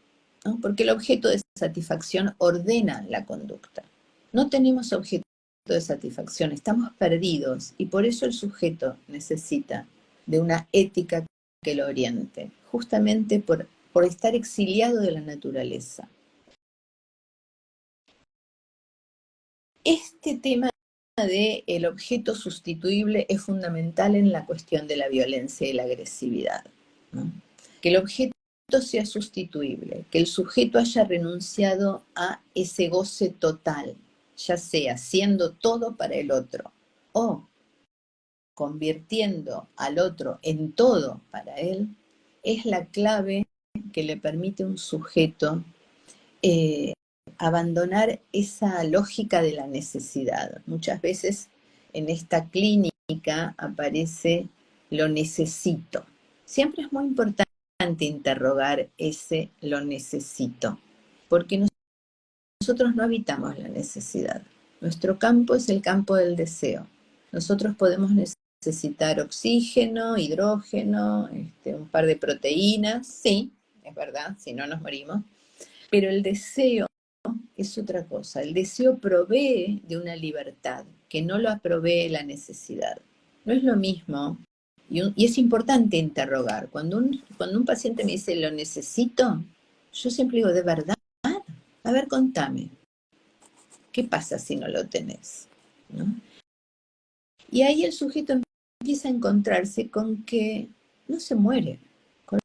¿no? Porque el objeto de satisfacción ordena la conducta. No tenemos objeto de satisfacción, estamos perdidos y por eso el sujeto necesita de una ética que lo oriente, justamente por estar exiliado de la naturaleza. Este tema del objeto sustituible es fundamental en la cuestión de la violencia y la agresividad, ¿no? Que el objeto sea sustituible, que el sujeto haya renunciado a ese goce total, ya sea siendo todo para el otro o convirtiendo al otro en todo para él, es la clave que le permite a un sujeto abandonar esa lógica de la necesidad. Muchas veces en esta clínica aparece lo necesito. Siempre es muy importante interrogar ese lo necesito, porque nosotros no habitamos la necesidad. Nuestro campo es el campo del deseo. Nosotros podemos necesitar oxígeno, hidrógeno, un par de proteínas, sí, es verdad, si no nos morimos, pero el deseo es otra cosa. El deseo provee de una libertad que no lo provee la necesidad. No es lo mismo, y es importante interrogar. Cuando un paciente me dice lo necesito, yo siempre digo, ¿de verdad? A ver, contame. ¿Qué pasa si no lo tenés? ¿No? Y ahí el sujeto empieza a encontrarse con que no se muere, con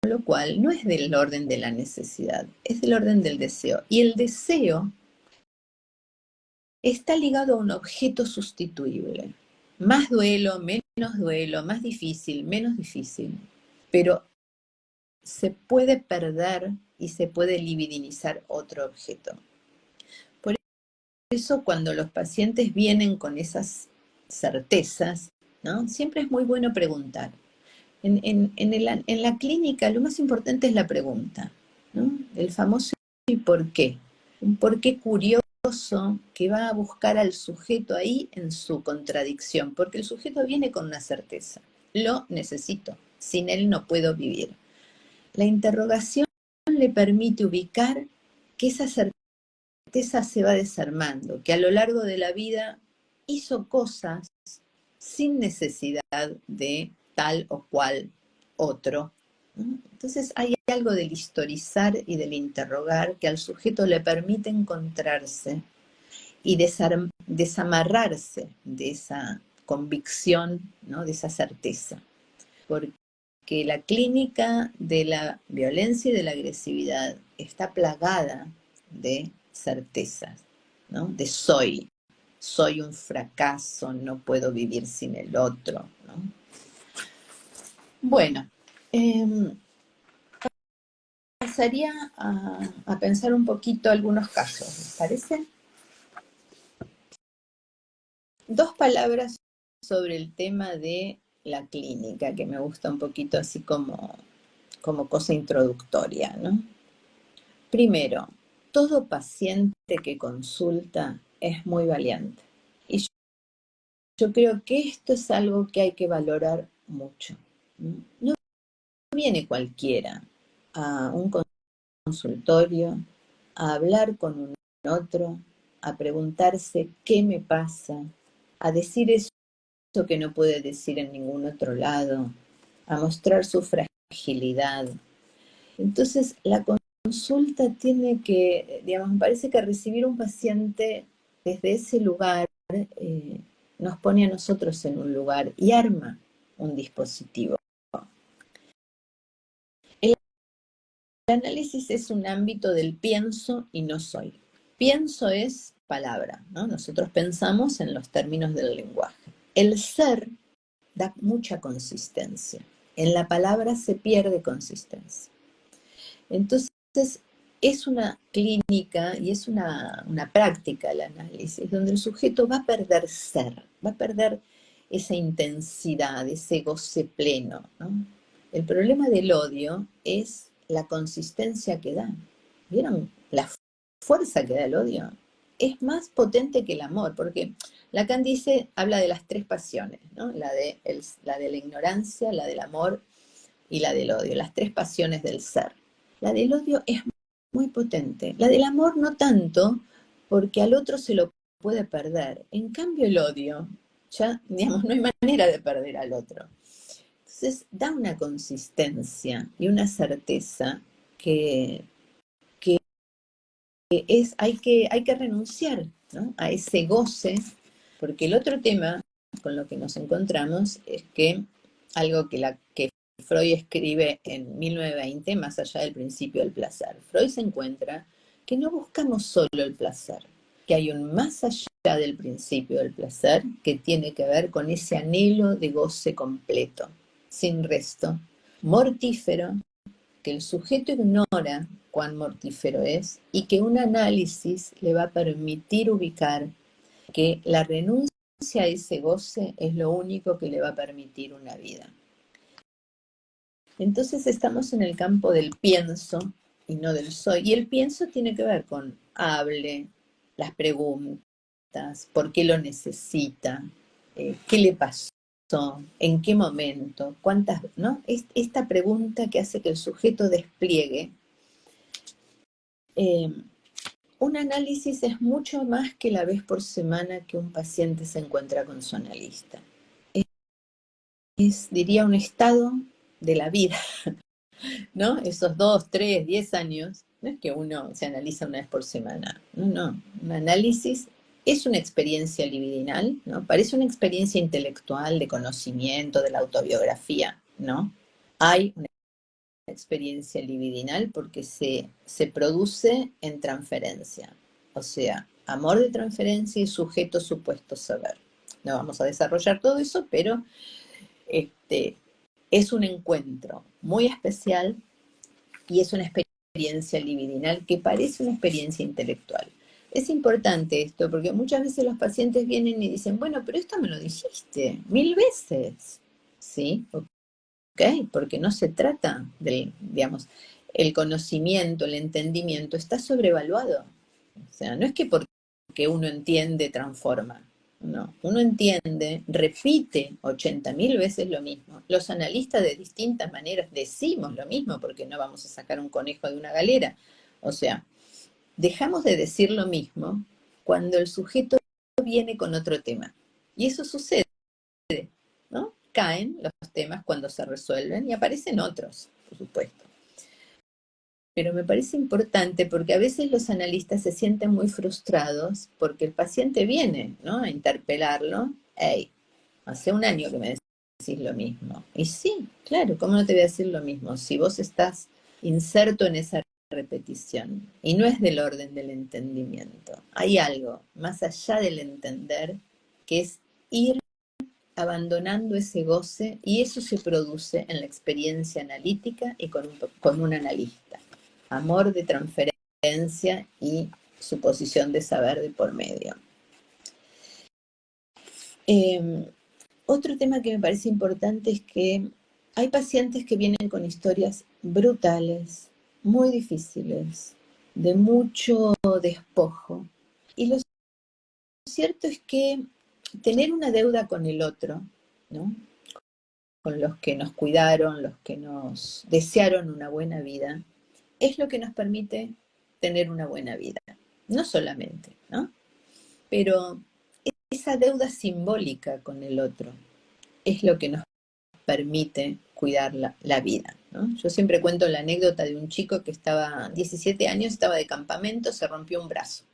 lo cual no es del orden de la necesidad, es del orden del deseo. Y el deseo está ligado a un objeto sustituible. Más duelo, menos duelo, más difícil, menos difícil. Pero se puede perder y se puede libidinizar otro objeto. Por eso cuando los pacientes vienen con esas certezas, ¿no? Siempre es muy bueno preguntar. En la clínica lo más importante es la pregunta, ¿no? El famoso ¿y por qué? Un por qué curioso que va a buscar al sujeto ahí en su contradicción, porque el sujeto viene con una certeza. Lo necesito, sin él no puedo vivir. La interrogación le permite ubicar que esa certeza se va desarmando, que a lo largo de la vida hizo cosas sin necesidad de tal o cual otro, ¿no? Entonces hay algo del historizar y del interrogar que al sujeto le permite encontrarse y desamarrarse de esa convicción, ¿no? De esa certeza. Porque la clínica de la violencia y de la agresividad está plagada de certezas, ¿no? De soy un fracaso, no puedo vivir sin el otro, ¿no? Bueno, pasaría a pensar un poquito algunos casos, ¿les parece? 2 palabras sobre el tema de la clínica, que me gusta un poquito así como cosa introductoria, ¿no? Primero, todo paciente que consulta es muy valiente. Y yo creo que esto es algo que hay que valorar mucho. No viene cualquiera a un consultorio a hablar con un otro, a preguntarse qué me pasa, a decir eso que no puede decir en ningún otro lado, a mostrar su fragilidad. Entonces, la consulta tiene que, digamos, me parece que recibir un paciente desde ese lugar nos pone a nosotros en un lugar y arma un dispositivo. El análisis es un ámbito del pienso y no soy. Pienso es palabra, ¿no? Nosotros pensamos en los términos del lenguaje. El ser da mucha consistencia. En la palabra se pierde consistencia. Entonces, es una clínica y es una práctica el análisis, donde el sujeto va a perder ser, va a perder esa intensidad, ese goce pleno, ¿no? El problema del odio es la consistencia que da. ¿Vieron la fuerza que da el odio? Es más potente que el amor, porque Lacan dice, habla de las 3 pasiones, ¿no? La de la ignorancia, la del amor y la del odio, las 3 pasiones del ser. La del odio es muy potente, la del amor no tanto, porque al otro se lo puede perder. En cambio el odio, ya, digamos, no hay manera de perder al otro. Entonces da una consistencia y una certeza que hay que renunciar, ¿no? A ese goce, porque el otro tema con lo que nos encontramos es que algo que Freud escribe en 1920, más allá del principio del placer. Freud se encuentra que no buscamos solo el placer, que hay un más allá del principio del placer que tiene que ver con ese anhelo de goce completo, sin resto, mortífero, que el sujeto ignora cuán mortífero es y que un análisis le va a permitir ubicar que la renuncia a ese goce es lo único que le va a permitir una vida. Entonces estamos en el campo del pienso y no del soy. Y el pienso tiene que ver con hable, las preguntas, por qué lo necesita, qué le pasó, en qué momento, cuántas, ¿no? Esta pregunta que hace que el sujeto despliegue. Un análisis es mucho más que la vez por semana que un paciente se encuentra con su analista. Diría, un estado de la vida, ¿no? Esos 2, 3, 10 años, no es que uno se analiza una vez por semana, no. Un análisis es una experiencia libidinal, ¿no? Parece una experiencia intelectual, de conocimiento, de la autobiografía, ¿no? Hay una experiencia libidinal porque se produce en transferencia, o sea, amor de transferencia y sujeto supuesto saber. No vamos a desarrollar todo eso, pero es un encuentro muy especial y es una experiencia libidinal que parece una experiencia intelectual. es importante esto, porque muchas veces los pacientes vienen y dicen, bueno, pero esto me lo dijiste 1000 veces, ¿sí? Ok, porque no se trata del, digamos, el conocimiento, el entendimiento está sobrevaluado. O sea, no es que porque uno entiende, transforma. No, uno entiende, repite 80.000 veces lo mismo. Los analistas de distintas maneras decimos lo mismo porque no vamos a sacar un conejo de una galera. O sea, dejamos de decir lo mismo cuando el sujeto viene con otro tema. Y eso sucede, ¿no? Caen los temas cuando se resuelven y aparecen otros, por supuesto. Pero me parece importante porque a veces los analistas se sienten muy frustrados porque el paciente viene, ¿no?, a interpelarlo. Hey, hace un año que me decís lo mismo. Y sí, claro, ¿cómo no te voy a decir lo mismo? Si vos estás inserto en esa repetición y no es del orden del entendimiento. Hay algo más allá del entender que es ir abandonando ese goce y eso se produce en la experiencia analítica y con un analista. Amor de transferencia y suposición de saber de por medio. Otro tema que me parece importante es que hay pacientes que vienen con historias brutales, muy difíciles, de mucho despojo. Y lo cierto es que tener una deuda con el otro, ¿no?, con los que nos cuidaron, los que nos desearon una buena vida, es lo que nos permite tener una buena vida. No solamente, ¿no?, pero esa deuda simbólica con el otro es lo que nos permite cuidar la vida, ¿no? Yo siempre cuento la anécdota de un chico que estaba 17 años, estaba de campamento, se rompió un brazo.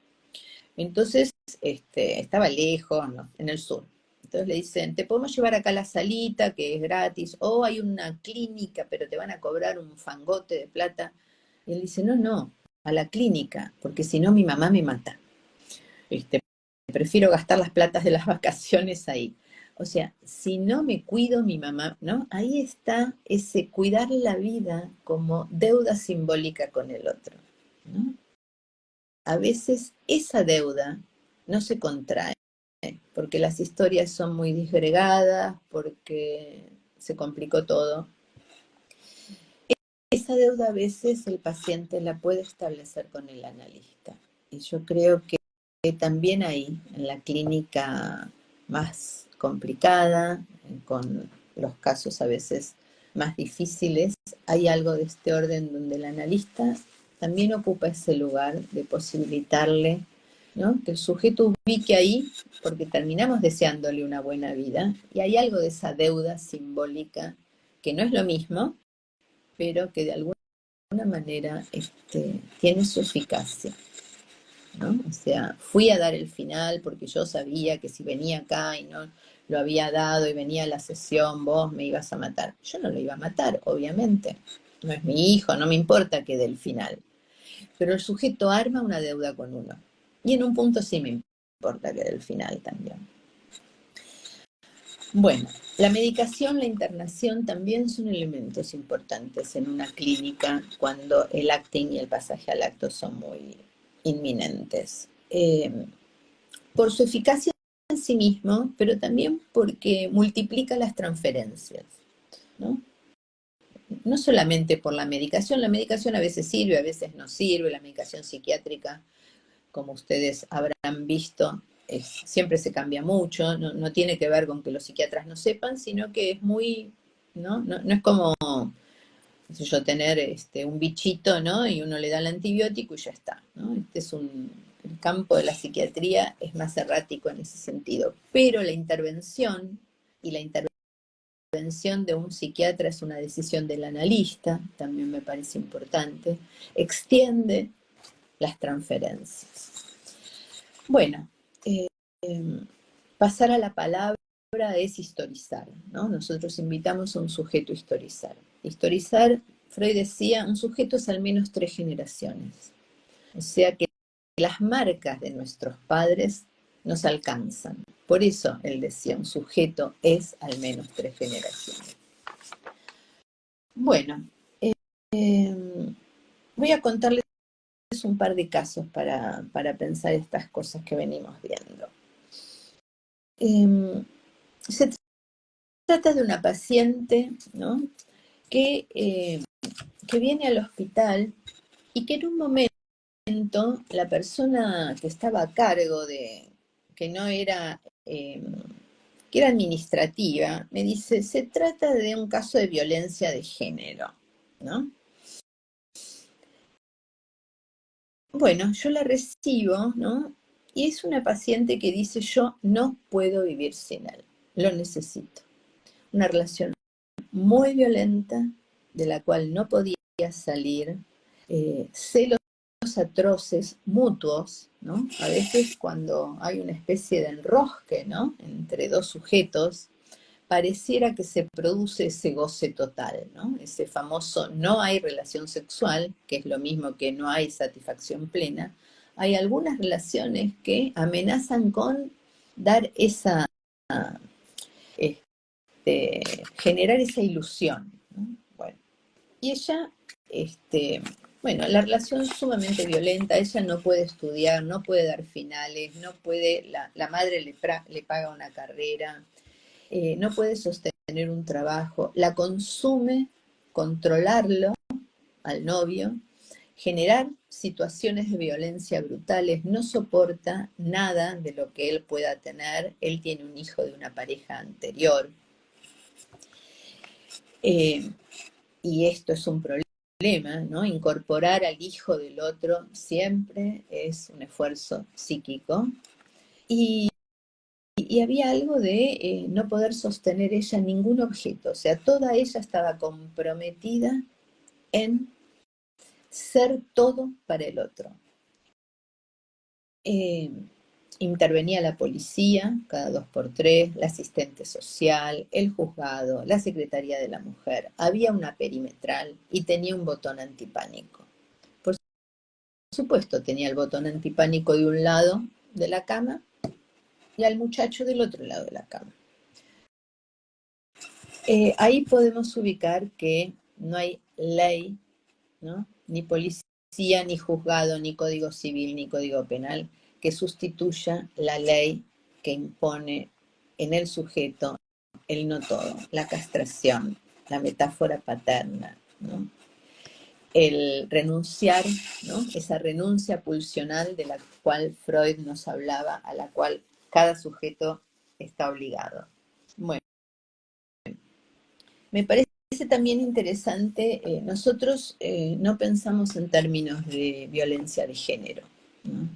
Entonces, estaba lejos, ¿no?, en el sur. Entonces le dicen, te podemos llevar acá a la salita, que es gratis, o hay una clínica, pero te van a cobrar un fangote de plata. Y él dice, no, a la clínica, porque si no mi mamá me mata. Prefiero gastar las platas de las vacaciones ahí. O sea, si no me cuido mi mamá, ¿no? Ahí está ese cuidar la vida como deuda simbólica con el otro, ¿no? A veces esa deuda no se contrae, porque las historias son muy disgregadas, porque se complicó todo. Esa deuda a veces el paciente la puede establecer con el analista. Y yo creo que también ahí, en la clínica más complicada, con los casos a veces más difíciles, hay algo de este orden donde el analista también ocupa ese lugar de posibilitarle, ¿no?, que el sujeto ubique ahí, porque terminamos deseándole una buena vida, y hay algo de esa deuda simbólica que no es lo mismo, pero que de alguna manera tiene su eficacia, ¿no? O sea, fui a dar el final porque yo sabía que si venía acá y no lo había dado y venía a la sesión, vos me ibas a matar. Yo no lo iba a matar, obviamente. No es mi hijo, no me importa que dé el final. Pero el sujeto arma una deuda con uno. Y en un punto sí me importa que dé el final también. Bueno, la medicación, la internación también son elementos importantes en una clínica cuando el acting y el pasaje al acto son muy inminentes. Por su eficacia en sí mismo, pero también porque multiplica las transferencias, ¿no? No solamente por la medicación a veces sirve, a veces no sirve, la medicación psiquiátrica, como ustedes habrán visto, siempre se cambia mucho, no tiene que ver con que los psiquiatras no sepan, sino que es muy, ¿no? No es como, qué sé yo, tener un bichito, ¿no?, y uno le da el antibiótico y ya está, ¿no? El campo de la psiquiatría es más errático en ese sentido, pero la intervención y la intervención de un psiquiatra es una decisión del analista, también me parece importante, extiende las transferencias. Bueno, pasar a la palabra es historizar, ¿no? Nosotros invitamos a un sujeto a historizar. Historizar, Freud decía, un sujeto es al menos 3 generaciones. O sea que las marcas de nuestros padres nos alcanzan. Por eso él decía, un sujeto es al menos 3 generaciones. Bueno, voy a contarles tomemos un par de casos para pensar estas cosas que venimos viendo. Se trata de una paciente, ¿no?, que viene al hospital y que en un momento la persona que estaba a cargo que no era, que era administrativa, me dice, se trata de un caso de violencia de género, ¿no? Bueno, yo la recibo, ¿no? Y es una paciente que dice, yo no puedo vivir sin él, lo necesito. Una relación muy violenta, de la cual no podía salir, celos atroces, mutuos, ¿no? A veces cuando hay una especie de enrosque, ¿no?, entre dos sujetos, pareciera que se produce ese goce total, ¿no? Ese famoso no hay relación sexual, que es lo mismo que no hay satisfacción plena. Hay algunas relaciones que amenazan con dar esa, generar esa ilusión, ¿no? Bueno, y ella, bueno, la relación es sumamente violenta, ella no puede estudiar, no puede dar finales, no puede, la madre le paga una carrera, no puede sostener un trabajo, la consume controlarlo al novio, generar situaciones de violencia brutales, no soporta nada de lo que él pueda tener, él tiene un hijo de una pareja anterior, y esto es un problema, ¿no? Incorporar al hijo del otro siempre es un esfuerzo psíquico, y había algo de no poder sostener ella ningún objeto, o sea, toda ella estaba comprometida en ser todo para el otro. Intervenía la policía cada 2 por 3, la asistente social, el juzgado, la secretaría de la mujer. Había una perimetral y tenía un botón antipánico. Por supuesto, tenía el botón antipánico de un lado de la cama y al muchacho del otro lado de la cama. Ahí podemos ubicar que no hay ley, ¿no?, ni policía, ni juzgado, ni código civil, ni código penal, que sustituya la ley que impone en el sujeto el no todo, la castración, la metáfora paterna, ¿no?, el renunciar, ¿no?, esa renuncia pulsional de la cual Freud nos hablaba, a la cual cada sujeto está obligado. Bueno, me parece también interesante, nosotros no pensamos en términos de violencia de género, ¿no?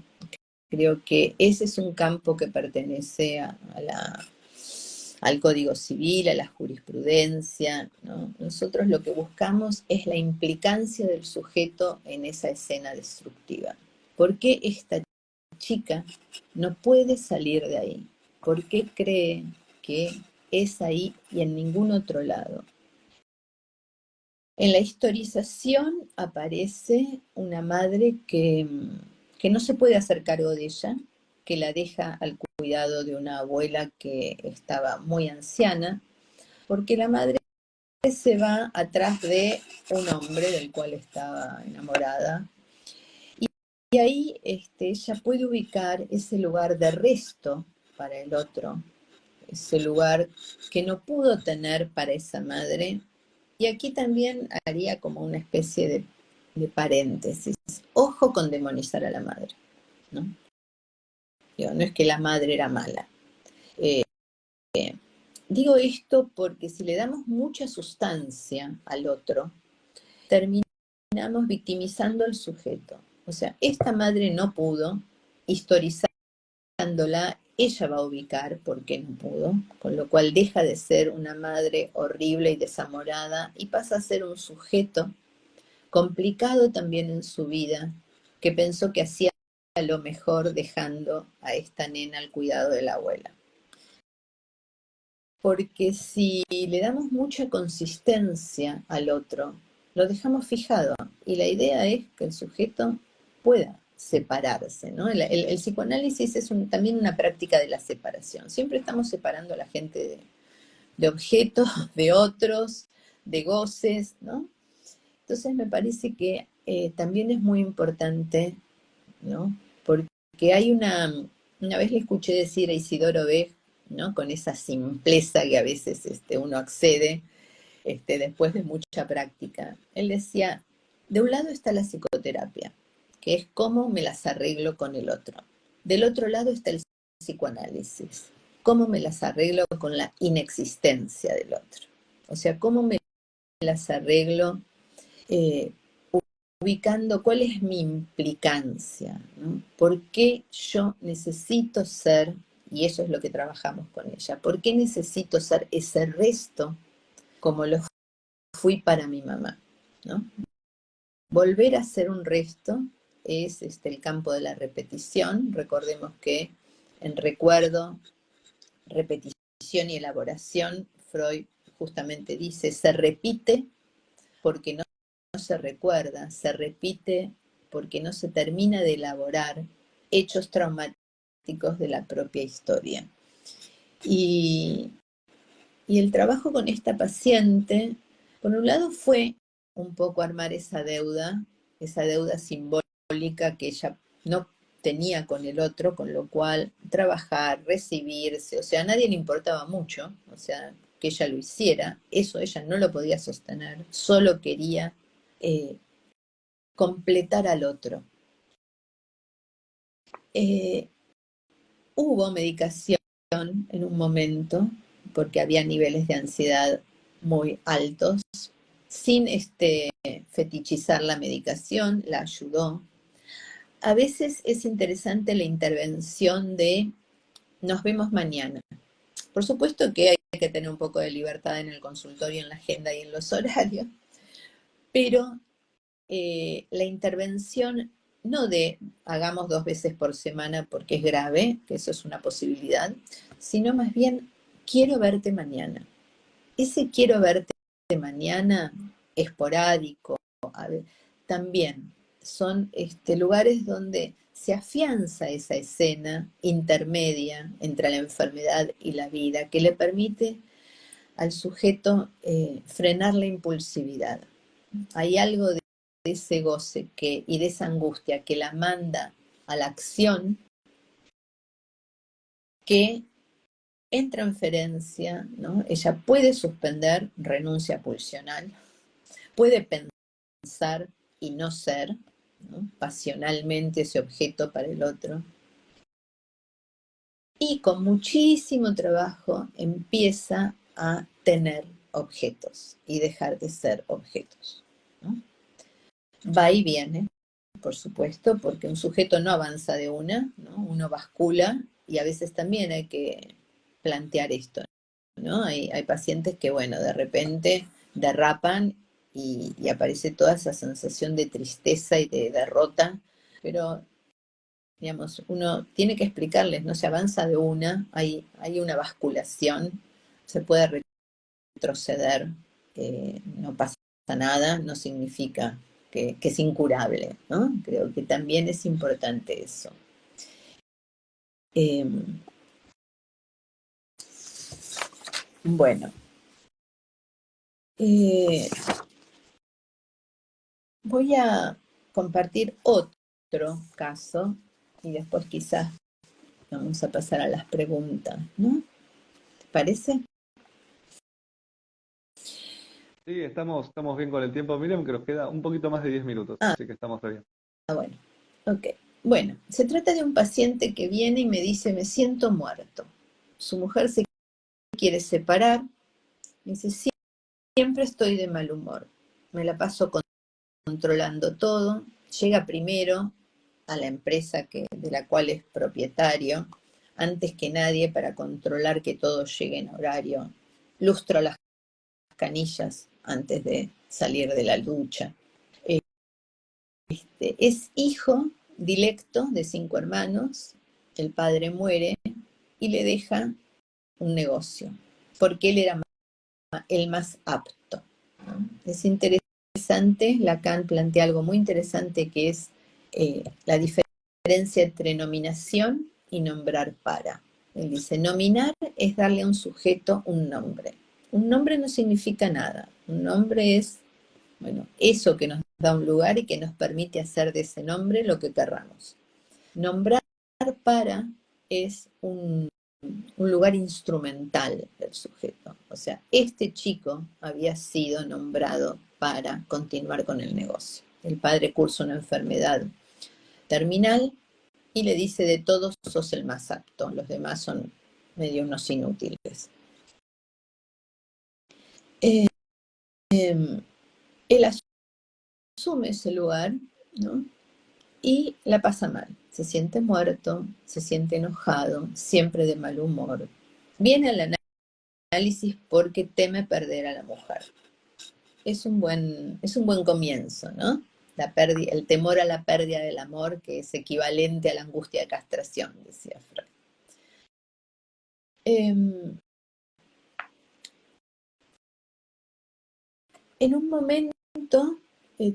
Creo que ese es un campo que pertenece al Código Civil, a la jurisprudencia, ¿no? Nosotros lo que buscamos es la implicancia del sujeto en esa escena destructiva. ¿Por qué esta chica no puede salir de ahí? ¿Por qué cree que es ahí y en ningún otro lado? En la historización aparece una madre que no se puede hacer cargo de ella, que la deja al cuidado de una abuela que estaba muy anciana, porque la madre se va atrás de un hombre del cual estaba enamorada. Y ahí ella puede ubicar ese lugar de resto para el otro, ese lugar que no pudo tener para esa madre. Y aquí también haría como una especie de paréntesis. Ojo con demonizar a la madre, ¿no? Digo, no es que la madre era mala. Digo esto porque si le damos mucha sustancia al otro, terminamos victimizando al sujeto. O sea, esta madre no pudo, historizándola, ella va a ubicar por qué no pudo, con lo cual deja de ser una madre horrible y desamorada y pasa a ser un sujeto complicado también en su vida, que pensó que hacía lo mejor dejando a esta nena al cuidado de la abuela. Porque si le damos mucha consistencia al otro, lo dejamos fijado. Y la idea es que el sujeto pueda separarse, ¿no? El psicoanálisis es también una práctica de la separación. Siempre estamos separando a la gente de objetos, de otros, de goces, ¿no? Entonces me parece que también es muy importante, ¿no? Porque hay una vez le escuché decir a Isidoro Beck, ¿no? Con esa simpleza que a veces uno accede después de mucha práctica. Él decía, de un lado está la psicoterapia, que es cómo me las arreglo con el otro. Del otro lado está el psicoanálisis, cómo me las arreglo con la inexistencia del otro. O sea, cómo me las arreglo ubicando cuál es mi implicancia, ¿no? ¿Por qué yo necesito ser, y eso es lo que trabajamos con ella, por qué necesito ser ese resto como lo fui para mi mamá, ¿no? Volver a ser un resto es el campo de la repetición. Recordemos que en recuerdo, repetición y elaboración, Freud justamente dice, se repite porque no se recuerda, se repite porque no se termina de elaborar hechos traumáticos de la propia historia. Y el trabajo con esta paciente, por un lado fue un poco armar esa deuda simbólica que ella no tenía con el otro, con lo cual trabajar, recibirse, o sea, a nadie le importaba mucho, o sea, que ella lo hiciera, eso ella no lo podía sostener, solo quería completar al otro. Hubo medicación en un momento, porque había niveles de ansiedad muy altos, sin fetichizar la medicación, la ayudó. A veces es interesante la intervención de nos vemos mañana. Por supuesto que hay que tener un poco de libertad en el consultorio, en la agenda y en los horarios, pero la intervención no de hagamos 2 veces por semana porque es grave, que eso es una posibilidad, sino más bien quiero verte mañana. Ese quiero verte mañana esporádico, también son lugares donde se afianza esa escena intermedia entre la enfermedad y la vida, que le permite al sujeto frenar la impulsividad. Hay algo de ese goce y de esa angustia que la manda a la acción que en transferencia, ¿no? Ella puede suspender renuncia pulsional, puede pensar y no ser, ¿no? Pasionalmente ese objeto para el otro. Y con muchísimo trabajo empieza a tener objetos y dejar de ser objetos, ¿no? Va y viene, por supuesto, porque un sujeto no avanza de una, ¿no? Uno bascula y a veces también hay que plantear esto, ¿no? Hay pacientes que, bueno, de repente derrapan y aparece toda esa sensación de tristeza y de derrota, pero, digamos, uno tiene que explicarles, no se avanza de una, hay una basculación, se puede retroceder, no pasa nada, no significa que es incurable, ¿no? Creo que también es importante eso. Bueno, voy a compartir otro caso y después quizás vamos a pasar a las preguntas, ¿no? ¿Te parece? Sí, estamos bien con el tiempo, Miriam, que nos queda un poquito más de 10 minutos, así que estamos bien. Bueno, ok. Bueno, se trata de un paciente que viene y me dice, me siento muerto. Su mujer se quiere separar, me dice, siempre estoy de mal humor, me la paso controlando todo, llega primero a la empresa de la cual es propietario, antes que nadie para controlar que todo llegue en horario, lustro las canillas antes de salir de la ducha. Es hijo directo de 5 hermanos, el padre muere y le deja un negocio, porque él era el más apto, ¿no? Es interesante, Lacan plantea algo muy interesante que es la diferencia entre nominación y nombrar para. Él dice, nominar es darle a un sujeto un nombre. Un nombre no significa nada. Un nombre es, bueno, eso que nos da un lugar y que nos permite hacer de ese nombre lo que querramos. Nombrar para es un lugar instrumental del sujeto. O sea, este chico había sido nombrado para continuar con el negocio. El padre cursa una enfermedad terminal y le dice: de todos sos el más apto, los demás son medio unos inútiles. Él asume ese lugar, ¿no? Y la pasa mal, se siente muerto, se siente enojado, siempre de mal humor. Viene al análisis porque teme perder a la mujer. Es un buen comienzo, ¿no? El temor a la pérdida del amor, que es equivalente a la angustia de castración, decía Freud. En un momento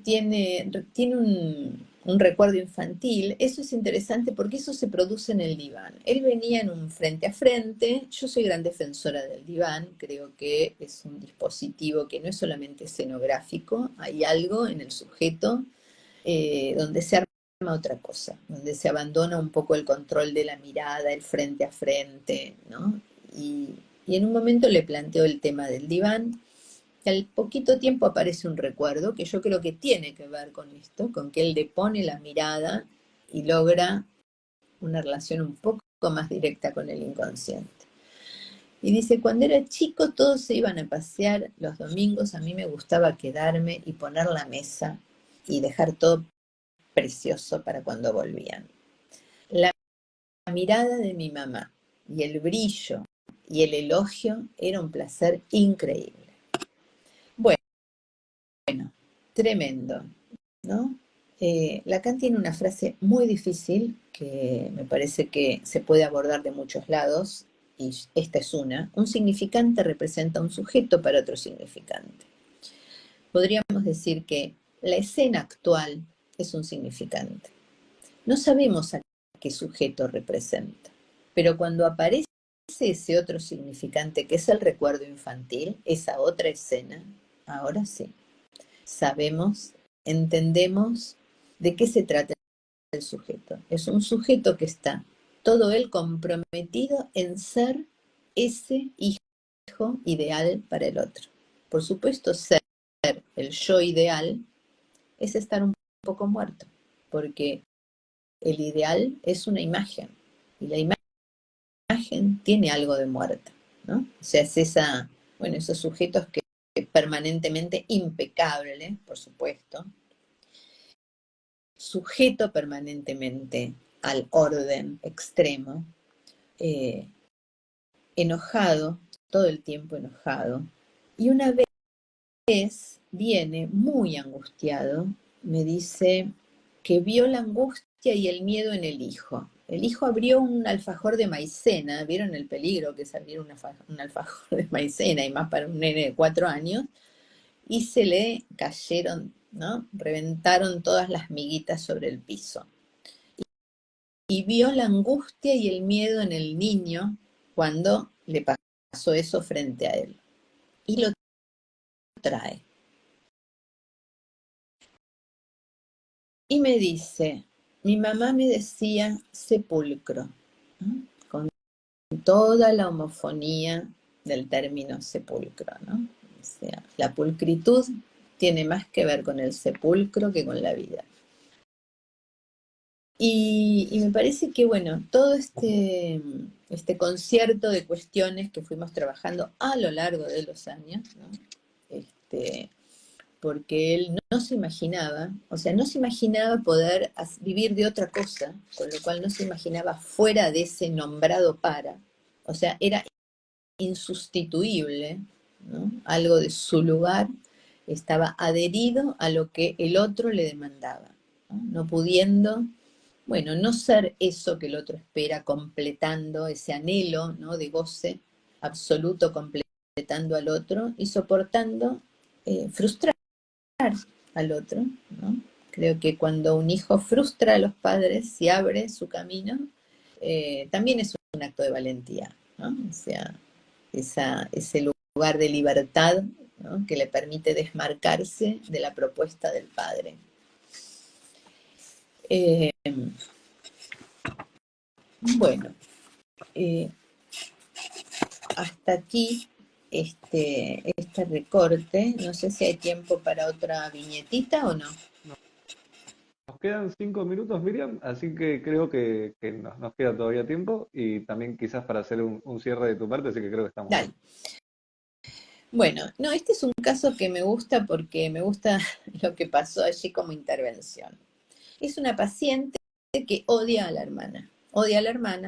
tiene un recuerdo infantil. Eso es interesante porque eso se produce en el diván. Él venía en un frente a frente. Yo soy gran defensora del diván. Creo que es un dispositivo que no es solamente escenográfico. Hay algo en el sujeto donde se arma otra cosa, donde se abandona un poco el control de la mirada, el frente a frente, ¿no? Y en un momento le planteo el tema del diván. Al poquito tiempo aparece un recuerdo que yo creo que tiene que ver con esto, con que él depone la mirada y logra una relación un poco más directa con el inconsciente. Y dice: cuando era chico todos se iban a pasear los domingos, a mí me gustaba quedarme y poner la mesa y dejar todo precioso para cuando volvían. La mirada de mi mamá y el brillo y el elogio era un placer increíble. Bueno, tremendo, ¿no? Lacan tiene una frase muy difícil que me parece que se puede abordar de muchos lados, y esta es una. Un significante representa un sujeto para otro significante. Podríamos decir que la escena actual es un significante. No sabemos a qué sujeto representa, pero cuando aparece ese otro significante, que es el recuerdo infantil, esa otra escena, ahora sí, sabemos, entendemos de qué se trata el sujeto. Es un sujeto que está todo él comprometido en ser ese hijo ideal para el otro. Por supuesto, ser el yo ideal es estar un poco muerto, porque el ideal es una imagen, y la imagen tiene algo de muerta, ¿no? O sea, es esos sujetos que permanentemente impecable, por supuesto, sujeto permanentemente al orden extremo, enojado, todo el tiempo enojado, y una vez viene muy angustiado, me dice que vio la angustia y el miedo en el hijo. El hijo abrió un alfajor de maicena, ¿vieron el peligro que es abrir un alfajor de maicena, y más para un nene de 4 años? Y se le cayeron, ¿no? Reventaron todas las miguitas sobre el piso. Y vio la angustia y el miedo en el niño cuando le pasó eso frente a él. Y lo trae. Y me dice: mi mamá me decía sepulcro, ¿no? Con toda la homofonía del término sepulcro, ¿no? O sea, la pulcritud tiene más que ver con el sepulcro que con la vida. Y me parece que, bueno, todo este concierto de cuestiones que fuimos trabajando a lo largo de los años, ¿no? Porque él no se imaginaba, o sea, no se imaginaba poder vivir de otra cosa, con lo cual no se imaginaba fuera de ese nombrado para, o sea, era insustituible, ¿no? Algo de su lugar estaba adherido a lo que el otro le demandaba, ¿no? No pudiendo, bueno, no ser eso que el otro espera, completando ese anhelo, ¿no? De goce absoluto, completando al otro y soportando frustrar al otro, ¿no? Creo que cuando un hijo frustra a los padres y abre su camino, también es un acto de valentía, ¿no? O sea, ese lugar de libertad ¿no? Que le permite desmarcarse de la propuesta del padre. Bueno, hasta aquí este recorte. No sé si hay tiempo para otra viñetita o no. Nos quedan 5 minutos, Miriam, así que creo que nos queda todavía tiempo y también quizás para hacer un cierre de tu parte, así que creo que estamos Dale. bien. Bueno, no, este es un caso que me gusta porque me gusta lo que pasó allí como intervención. Es una paciente que odia a la hermana,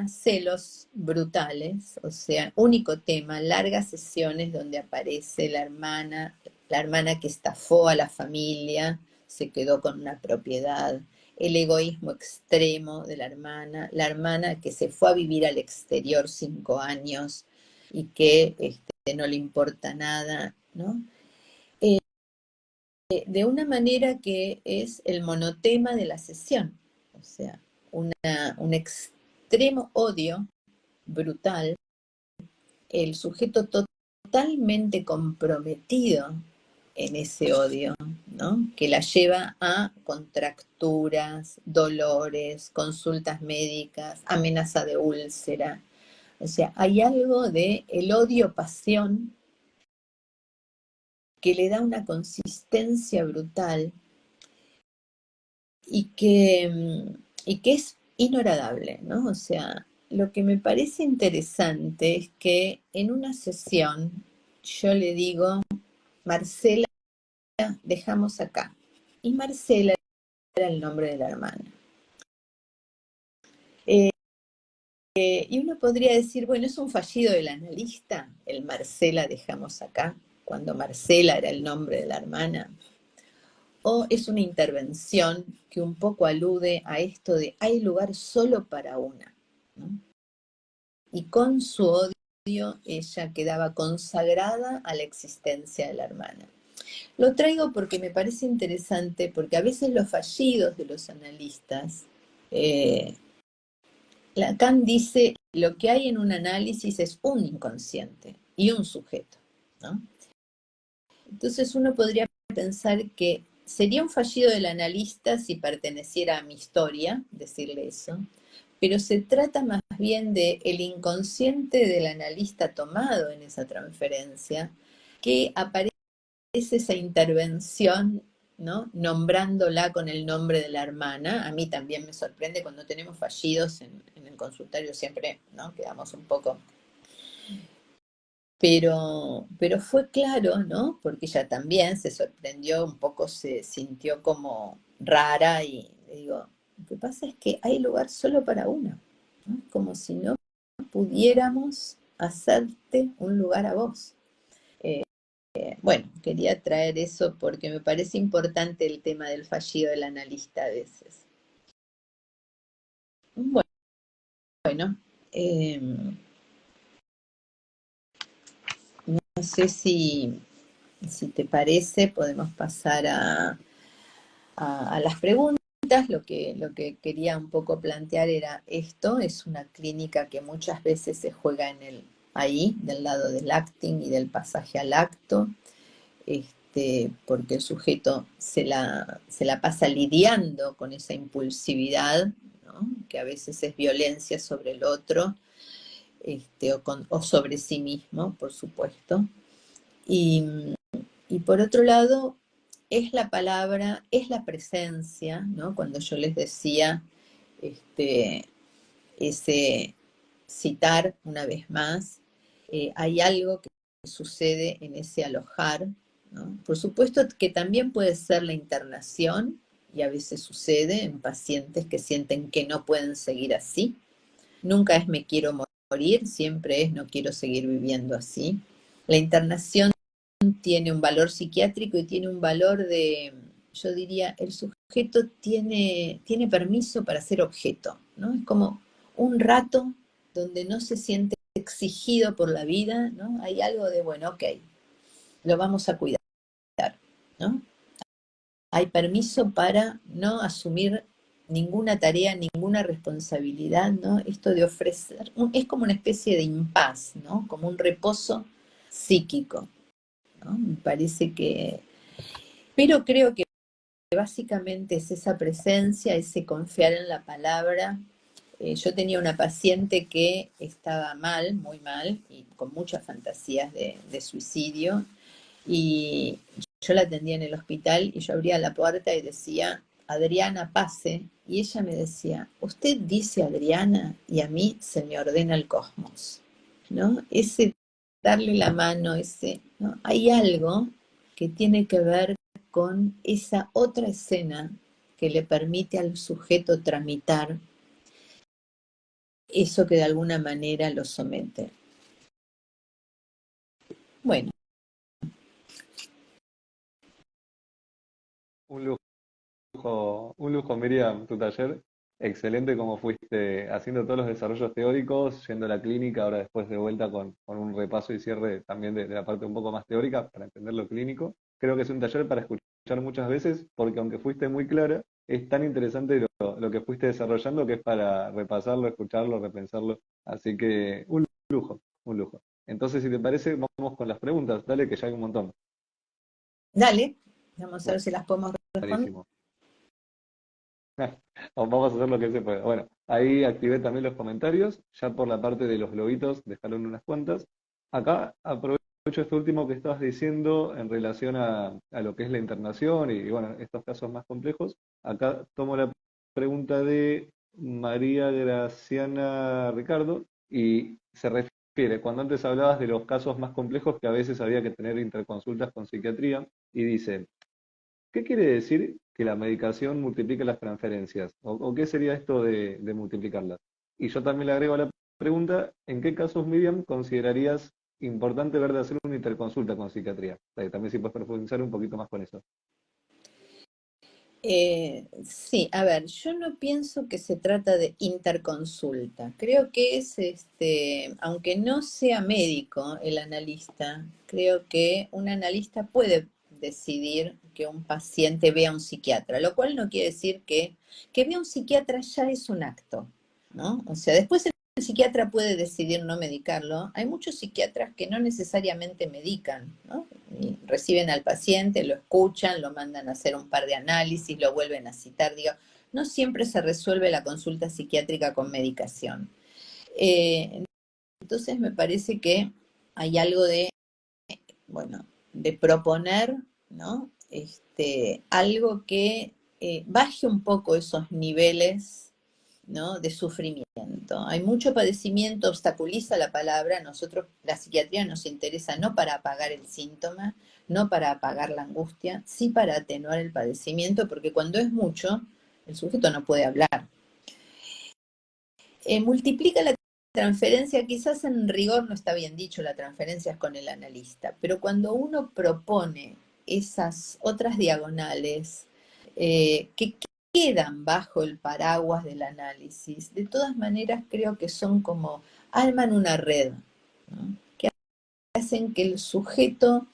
celos brutales, o sea, único tema, largas sesiones donde aparece la hermana que estafó a la familia, se quedó con una propiedad, el egoísmo extremo de la hermana que se fue a vivir al exterior 5 años y que no le importa nada, ¿no? De una manera que es el monotema de la sesión, o sea, un extremo odio brutal, el sujeto totalmente comprometido en ese odio, ¿no? Que la lleva a contracturas, dolores, consultas médicas, amenaza de úlcera. O sea, hay algo de el odio-pasión que le da una consistencia brutal y que es inhoradable, ¿no? O sea, lo que me parece interesante es que en una sesión yo le digo, Marcela, dejamos acá. Y Marcela era el nombre de la hermana. Y uno podría decir, bueno, es un fallido del analista, el Marcela dejamos acá, cuando Marcela era el nombre de la hermana. O es una intervención que un poco alude a esto de hay lugar solo para una, ¿no? Y con su odio ella quedaba consagrada a la existencia de la hermana. Lo traigo porque me parece interesante, porque a veces los fallidos de los analistas, Lacan dice, lo que hay en un análisis es un inconsciente y un sujeto, ¿no? Entonces uno podría pensar que sería un fallido del analista si perteneciera a mi historia, decirle eso, pero se trata más bien de el inconsciente del analista tomado en esa transferencia, que aparece esa intervención, ¿no? Nombrándola con el nombre de la hermana. A mí también me sorprende cuando tenemos fallidos en el consultorio, siempre, ¿no? Quedamos un poco. Pero fue claro, ¿no? Porque ella también se sorprendió, un poco se sintió como rara y le digo, lo que pasa es que hay lugar solo para una, ¿no? Como si no pudiéramos hacerte un lugar a vos. Bueno, quería traer eso porque me parece importante el tema del fallido del analista a veces. Bueno, no sé si te parece, podemos pasar a las preguntas. Lo que quería un poco plantear era esto, es una clínica que muchas veces se juega ahí, del lado del acting y del pasaje al acto, porque el sujeto se la pasa lidiando con esa impulsividad, ¿no? Que a veces es violencia sobre el otro, o sobre sí mismo, por supuesto. Y por otro lado, es la palabra, es la presencia, ¿no? Cuando yo les decía ese citar una vez más, hay algo que sucede en ese alojar, ¿no? Por supuesto que también puede ser la internación, y a veces sucede en pacientes que sienten que no pueden seguir así. Nunca es me quiero morir, siempre es no quiero seguir viviendo así. La internación tiene un valor psiquiátrico y tiene un valor de, yo diría, el sujeto tiene permiso para ser objeto, ¿no? Es como un rato donde no se siente exigido por la vida, ¿no? Hay algo de, bueno, ok, lo vamos a cuidar, ¿no? Hay permiso para no asumir ninguna tarea, ninguna responsabilidad, ¿no? Esto de ofrecer, es como una especie de impas, ¿no? Como un reposo psíquico. ¿no? Me parece que... Pero creo que básicamente es esa presencia, ese confiar en la palabra. Yo tenía una paciente que estaba mal, muy mal, y con muchas fantasías de suicidio, y yo la atendía en el hospital y yo abría la puerta y decía, Adriana, pase, y ella me decía, usted dice Adriana y a mí se me ordena el cosmos, ¿no? Ese darle la mano, ese, ¿no? Hay algo que tiene que ver con esa otra escena que le permite al sujeto tramitar eso que de alguna manera lo somete. Bueno. Un un lujo, Miriam, tu taller. Excelente como fuiste haciendo todos los desarrollos teóricos, yendo a la clínica, ahora después de vuelta con un repaso y cierre también de la parte un poco más teórica para entender lo clínico. Creo que es un taller para escuchar muchas veces, porque aunque fuiste muy clara, es tan interesante lo que fuiste desarrollando que es para repasarlo, escucharlo, repensarlo. Así que un lujo, un lujo. Entonces, si te parece, vamos con las preguntas. Dale, que ya hay un montón. Dale, vamos a ver si las podemos responder. Buenísimo. Vamos a hacer lo que se pueda. Bueno, ahí activé también los comentarios, ya por la parte de los globitos, dejaron unas cuantas. Acá aprovecho esto último que estabas diciendo en relación a lo que es la internación y, bueno, estos casos más complejos. Acá tomo la pregunta de María Graciana Ricardo y se refiere, cuando antes hablabas de los casos más complejos que a veces había que tener interconsultas con psiquiatría, y dice, ¿qué quiere decir que la medicación multiplica las transferencias? ¿O qué sería esto de multiplicarlas? Y yo también le agrego a la pregunta, ¿en qué casos, Miriam, considerarías importante ver de hacer una interconsulta con psiquiatría? También si puedes profundizar un poquito más con eso. Sí, a ver, yo no pienso que se trata de interconsulta. Creo que es, aunque no sea médico el analista, creo que un analista puede decidir que un paciente vea a un psiquiatra, lo cual no quiere decir que vea a un psiquiatra ya es un acto, ¿no? O sea, después el psiquiatra puede decidir no medicarlo. Hay muchos psiquiatras que no necesariamente medican, ¿no? Y reciben al paciente, lo escuchan, lo mandan a hacer un par de análisis, lo vuelven a citar. Digo, no siempre se resuelve la consulta psiquiátrica con medicación. Entonces me parece que hay algo de, bueno, de proponer, ¿no? Algo que baje un poco esos niveles, ¿no? De sufrimiento. Hay mucho padecimiento, obstaculiza la palabra. Nosotros, la psiquiatría nos interesa no para apagar el síntoma, no para apagar la angustia, sí para atenuar el padecimiento, porque cuando es mucho, el sujeto no puede hablar. Multiplica la transferencia, quizás en rigor no está bien dicho, la transferencia es con el analista, pero cuando uno propone esas otras diagonales que quedan bajo el paraguas del análisis, de todas maneras creo que son como, arman una red, ¿no? Que hacen que el sujeto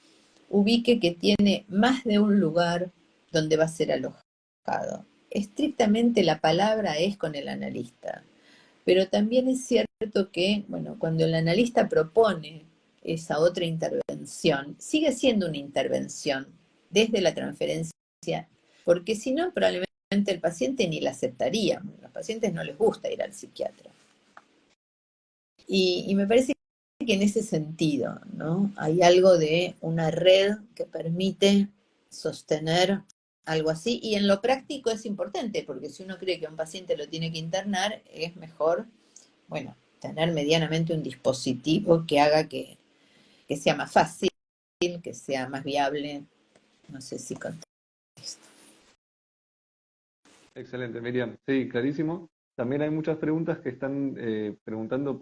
ubique que tiene más de un lugar donde va a ser alojado. Estrictamente la palabra es con el analista, pero también es cierto que, bueno, cuando el analista propone esa otra intervención, sigue siendo una intervención desde la transferencia, porque si no, probablemente el paciente ni la aceptaría. A los pacientes no les gusta ir al psiquiatra. Y me parece que en ese sentido, ¿no? Hay algo de una red que permite sostener algo así, y en lo práctico es importante, porque si uno cree que un paciente lo tiene que internar, es mejor, bueno, tener medianamente un dispositivo que haga que sea más fácil, que sea más viable. No sé si contesto. Excelente, Miriam. Sí, clarísimo. También hay muchas preguntas que están preguntando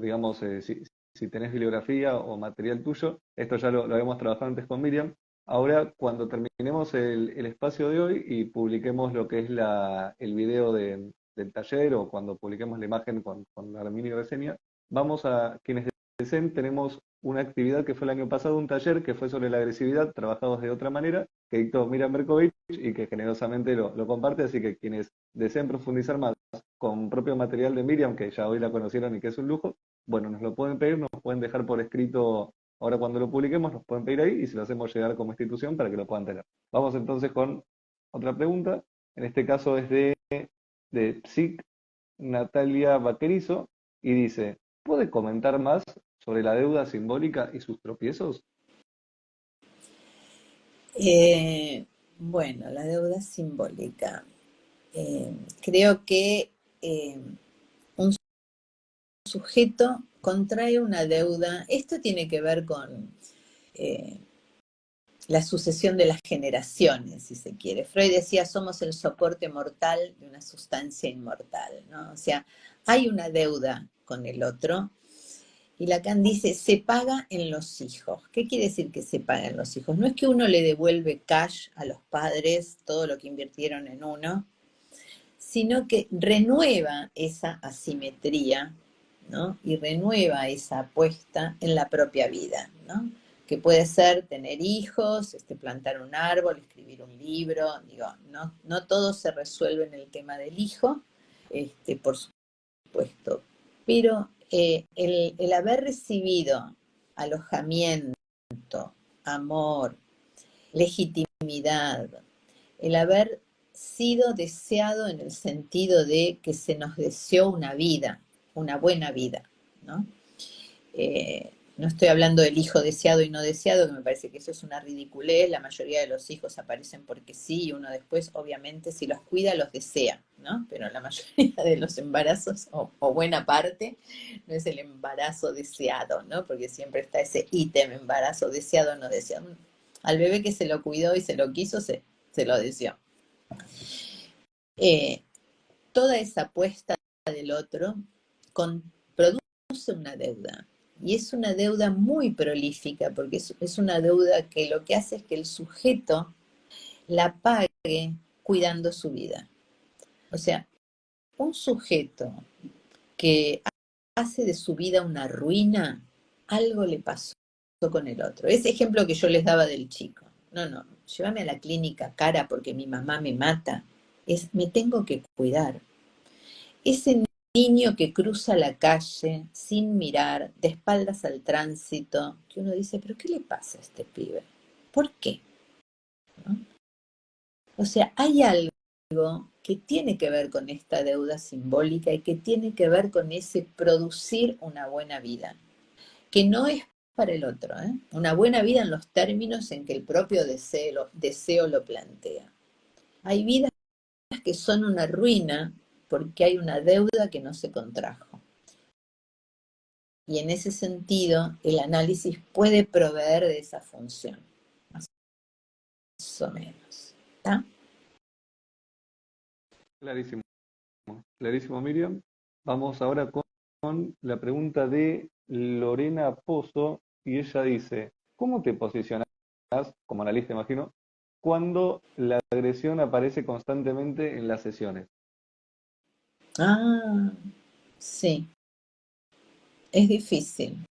digamos, si tenés bibliografía o material tuyo. Esto ya lo habíamos trabajado antes con Miriam. Ahora, cuando terminemos el espacio de hoy y publiquemos lo que es el video del taller, o cuando publiquemos la imagen con la mini reseña, vamos a, quienes deseen, tenemos una actividad que fue el año pasado, un taller que fue sobre la agresividad, trabajados de otra manera, que dictó Miriam Berkovich y que generosamente lo comparte, así que quienes deseen profundizar más con propio material de Miriam, que ya hoy la conocieron y que es un lujo, bueno, nos lo pueden pedir, nos pueden dejar por escrito Ahora cuando lo publiquemos nos pueden pedir ahí y se lo hacemos llegar como institución para que lo puedan tener. Vamos entonces con otra pregunta. En este caso es de Psic Natalia Vaquerizo y dice, ¿puede comentar más sobre la deuda simbólica y sus tropiezos? Bueno, la deuda simbólica. Creo que un sujeto contrae una deuda. Esto tiene que ver con la sucesión de las generaciones, si se quiere. Freud decía, somos el soporte mortal de una sustancia inmortal, ¿no? O sea, hay una deuda con el otro. Y Lacan dice, se paga en los hijos. ¿Qué quiere decir que se paga en los hijos? No es que uno le devuelve cash a los padres todo lo que invirtieron en uno, sino que renueva esa asimetría, ¿no? Y renueva esa apuesta en la propia vida, ¿no? Que puede ser tener hijos, plantar un árbol, escribir un libro, digo, no todo se resuelve en el tema del hijo, por supuesto, pero el haber recibido alojamiento, amor, legitimidad, el haber sido deseado en el sentido de que se nos deseó una vida, una buena vida, ¿no? No estoy hablando del hijo deseado y no deseado, que me parece que eso es una ridiculez. La mayoría de los hijos aparecen porque sí, y uno después, obviamente, si los cuida, los desea, ¿no? Pero la mayoría de los embarazos, o buena parte, no es el embarazo deseado, ¿no? Porque siempre está ese ítem, embarazo deseado o no deseado. Al bebé que se lo cuidó y se lo quiso, se lo deseó. Toda esa apuesta del otro produce una deuda. Y es una deuda muy prolífica, porque es una deuda que lo que hace es que el sujeto la pague cuidando su vida. O sea, un sujeto que hace de su vida una ruina, algo le pasó con el otro. Ese ejemplo que yo les daba del chico. No, llévame a la clínica cara porque mi mamá me mata. Me tengo que cuidar. Ese niño que cruza la calle sin mirar, de espaldas al tránsito, que uno dice, ¿pero qué le pasa a este pibe? ¿Por qué? ¿No? O sea, hay algo que tiene que ver con esta deuda simbólica y que tiene que ver con ese producir una buena vida, que no es para el otro, ¿eh? Una buena vida en los términos en que el propio deseo lo plantea. Hay vidas que son una ruina porque hay una deuda que no se contrajo. Y en ese sentido, el análisis puede proveer de esa función, más o menos. ¿Está? Clarísimo, clarísimo, Miriam. Vamos ahora con la pregunta de Lorena Pozo, y ella dice, ¿cómo te posicionas como analista, imagino, cuando la agresión aparece constantemente en las sesiones? Ah, sí, es difícil.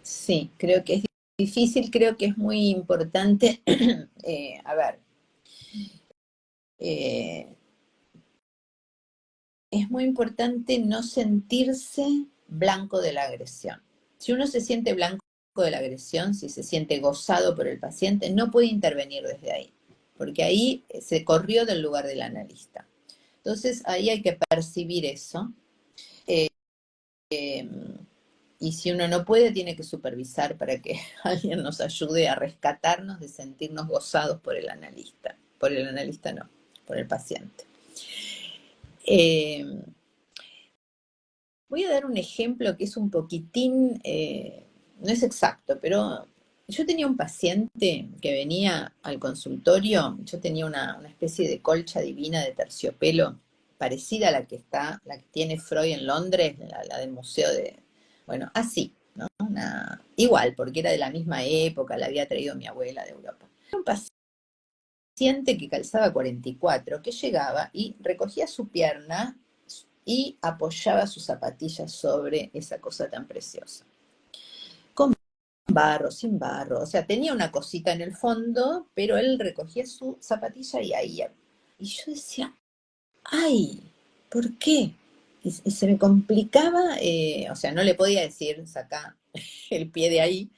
Sí, creo que es difícil, creo que es muy importante. A ver, es muy importante no sentirse blanco de la agresión. Si uno se siente blanco de la agresión, si se siente gozado por el paciente, no puede intervenir desde ahí, porque ahí se corrió del lugar del analista. Entonces, ahí hay que percibir eso. Y si uno no puede, tiene que supervisar para que alguien nos ayude a rescatarnos de sentirnos gozados por el analista. Por el analista no, por el paciente. Voy a dar un ejemplo que es un poquitín, no es exacto, pero yo tenía un paciente que venía al consultorio, yo tenía una especie de colcha divina de terciopelo, parecida a la que tiene Freud en Londres, la del museo de, bueno, así, ¿no? Igual, porque era de la misma época, la había traído mi abuela de Europa. Era un paciente que calzaba 44, que llegaba y recogía su pierna y apoyaba sus zapatillas sobre esa cosa tan preciosa. Con barro, sin barro, o sea, tenía una cosita en el fondo, pero él recogía su zapatilla y ahí. Y yo decía, ay, ¿por qué? y se me complicaba, o sea, no le podía decir, saca el pie de ahí.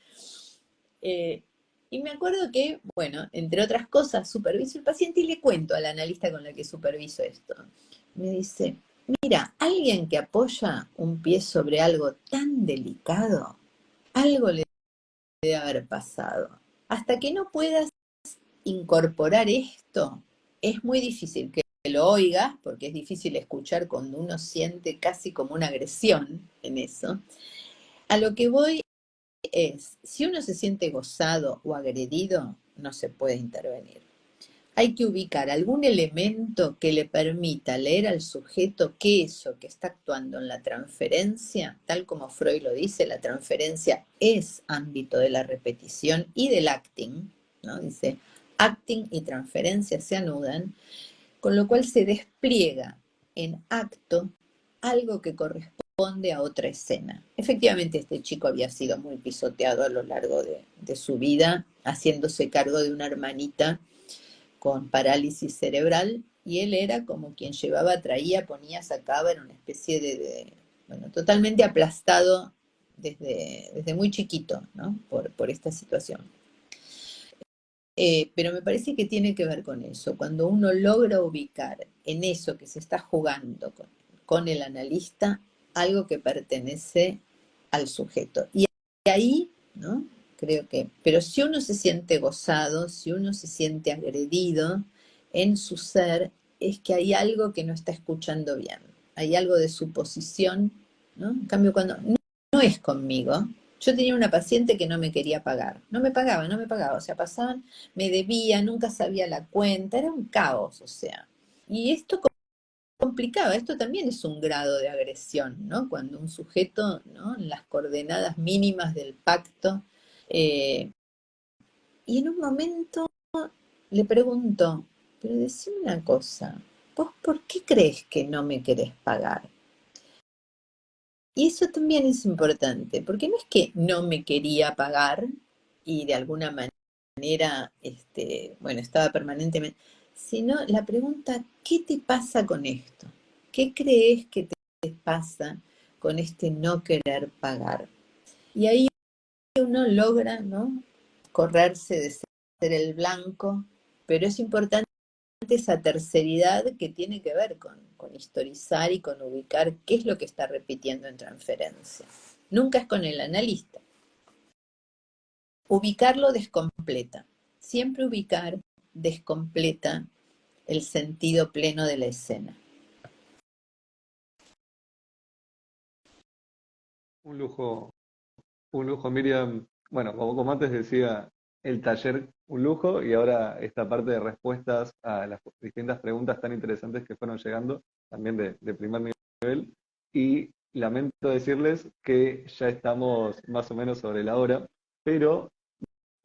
Y me acuerdo que, bueno, entre otras cosas, superviso el paciente y le cuento al analista con la que superviso esto. Me dice, mira, alguien que apoya un pie sobre algo tan delicado, algo le debe haber pasado. Hasta que no puedas incorporar esto, es muy difícil que lo oigas, porque es difícil escuchar cuando uno siente casi como una agresión en eso. A lo que voy es, si uno se siente gozado o agredido, no se puede intervenir. Hay que ubicar algún elemento que le permita leer al sujeto que eso que está actuando en la transferencia, tal como Freud lo dice, la transferencia es ámbito de la repetición y del acting, ¿no? Dice, acting y transferencia se anudan, con lo cual se despliega en acto algo que corresponde a otra escena. Efectivamente, este chico había sido muy pisoteado a lo largo de su vida, haciéndose cargo de una hermanita con parálisis cerebral, y él era como quien llevaba, traía, ponía, sacaba, era una especie bueno, totalmente aplastado desde muy chiquito, ¿no? Por esta situación. Pero me parece que tiene que ver con eso, cuando uno logra ubicar en eso que se está jugando con el analista algo que pertenece al sujeto. Y ahí, ¿no? Creo que, pero si uno se siente gozado, si uno se siente agredido en su ser, es que hay algo que no está escuchando bien, hay algo de su posición, ¿no? En cambio, cuando no es conmigo, yo tenía una paciente que no me quería pagar, no me pagaba, no me pagaba, o sea, pasaban, me debía, nunca sabía la cuenta, era un caos, o sea, y esto complicaba, esto también es un grado de agresión, ¿no? Cuando un sujeto, ¿no? En las coordenadas mínimas del pacto, eh, y en un momento le pregunto, pero decime una cosa, ¿vos por qué crees que no me querés pagar? Y eso también es importante, porque no es que no me quería pagar y de alguna manera, bueno, estaba permanentemente, sino la pregunta, ¿qué te pasa con esto? ¿Qué crees que te pasa con este no querer pagar? Y ahí uno logra, ¿no? Correrse de ser el blanco, pero es importante esa terceridad que tiene que ver con historizar y con ubicar qué es lo que está repitiendo en transferencia. Nunca es con el analista. Ubicarlo descompleta. Siempre ubicar descompleta el sentido pleno de la escena. Un lujo, Miriam. Bueno, como antes decía, el taller un lujo y ahora esta parte de respuestas a las distintas preguntas tan interesantes que fueron llegando, también de primer nivel. Y lamento decirles que ya estamos más o menos sobre la hora, pero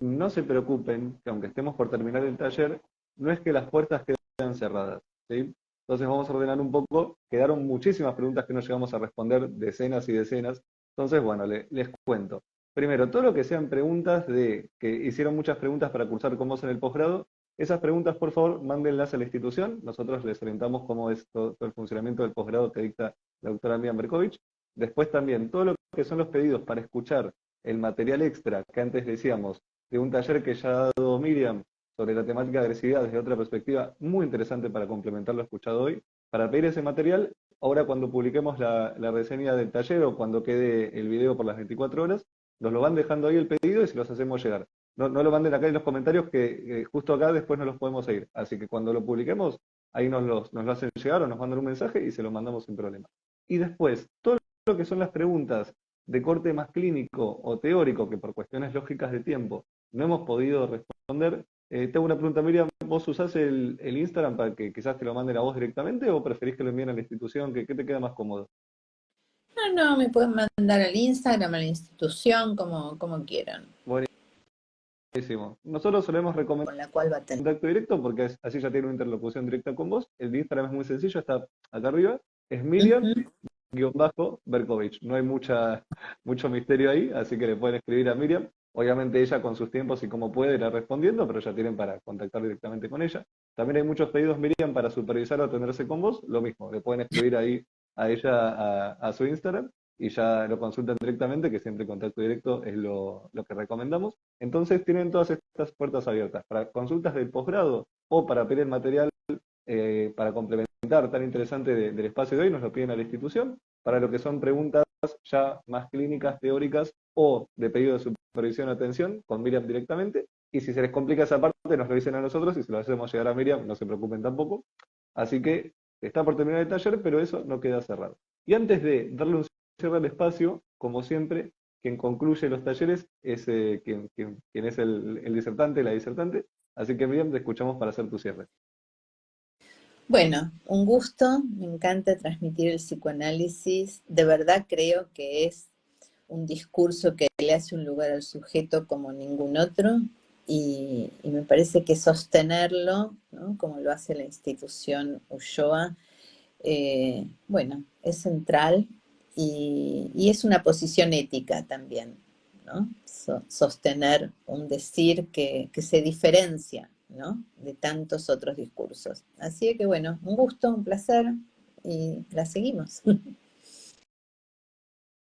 no se preocupen, que aunque estemos por terminar el taller, no es que las puertas quedan cerradas, ¿sí? Entonces vamos a ordenar un poco, quedaron muchísimas preguntas que no llegamos a responder, decenas y decenas, entonces bueno, les cuento. Primero, todo lo que sean preguntas de que hicieron muchas preguntas para cursar con vos en el posgrado, esas preguntas por favor mándenlas a la institución, nosotros les orientamos cómo es todo el funcionamiento del posgrado que dicta la doctora Miriam Berkovich. Después también, todo lo que son los pedidos para escuchar el material extra que antes decíamos, de un taller que ya ha dado Miriam sobre la temática de agresividad desde otra perspectiva, muy interesante para complementar lo escuchado hoy. Para pedir ese material, ahora cuando publiquemos la reseña del taller o cuando quede el video por las 24 horas, nos lo van dejando ahí el pedido y se los hacemos llegar. No lo manden acá en los comentarios que justo acá después no los podemos seguir. Así que cuando lo publiquemos, ahí nos lo hacen llegar o nos mandan un mensaje y se lo mandamos sin problema. Y después, todo lo que son las preguntas de corte más clínico o teórico, que por cuestiones lógicas de tiempo no hemos podido responder. Tengo una pregunta, Miriam, ¿vos usás el Instagram para que quizás te lo manden a vos directamente o preferís que lo envíen a la institución? ¿Qué te queda más cómodo? No, me pueden mandar al Instagram, a la institución, como quieran. Buenísimo. Nosotros solemos recomendar Con la cual va a tener. contacto directo porque así ya tiene una interlocución directa con vos. El de Instagram es muy sencillo, está acá arriba. Es Miriam-Berkovich. No hay mucho misterio ahí, así que le pueden escribir a Miriam. Obviamente ella con sus tiempos y como puede irá respondiendo, pero ya tienen para contactar directamente con ella. También hay muchos pedidos, Miriam, para supervisar o atenderse con vos. Lo mismo, le pueden escribir ahí a ella a su Instagram y ya lo consultan directamente, que siempre contacto directo es lo que recomendamos. Entonces tienen todas estas puertas abiertas para consultas del posgrado o para pedir el material para complementar tan interesante del espacio de hoy, nos lo piden a la institución. Para lo que son preguntas ya más clínicas, teóricas o de pedido de supervisión o atención, con Miriam directamente. Y si se les complica esa parte, nos lo dicen a nosotros y se lo hacemos llegar a Miriam, no se preocupen tampoco. Así que está por terminar el taller, pero eso no queda cerrado. Y antes de darle un cierre al espacio, como siempre, quien concluye los talleres es quien es el disertante, la disertante. Así que Miriam, te escuchamos para hacer tu cierre. Bueno, un gusto, me encanta transmitir el psicoanálisis, de verdad creo que es un discurso que le hace un lugar al sujeto como ningún otro y me parece que sostenerlo, ¿no? Como lo hace la institución Ulloa, bueno, es central y es una posición ética también, ¿no? Sostener un decir que se diferencia, ¿no? De tantos otros discursos. Así que bueno, un gusto, un placer y la seguimos.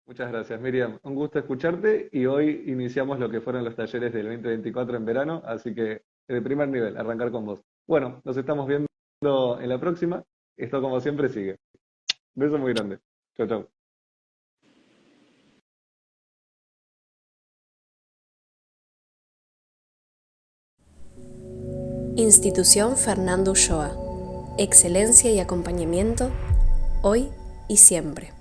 Muchas gracias, Miriam. Un gusto escucharte y hoy iniciamos lo que fueron los talleres del 2024 en verano, así que de primer nivel, arrancar con vos. Bueno, nos estamos viendo en la próxima. Esto como siempre sigue. Beso muy grande. Chau, chau. Institución Fernando Ulloa. Excelencia y acompañamiento, hoy y siempre.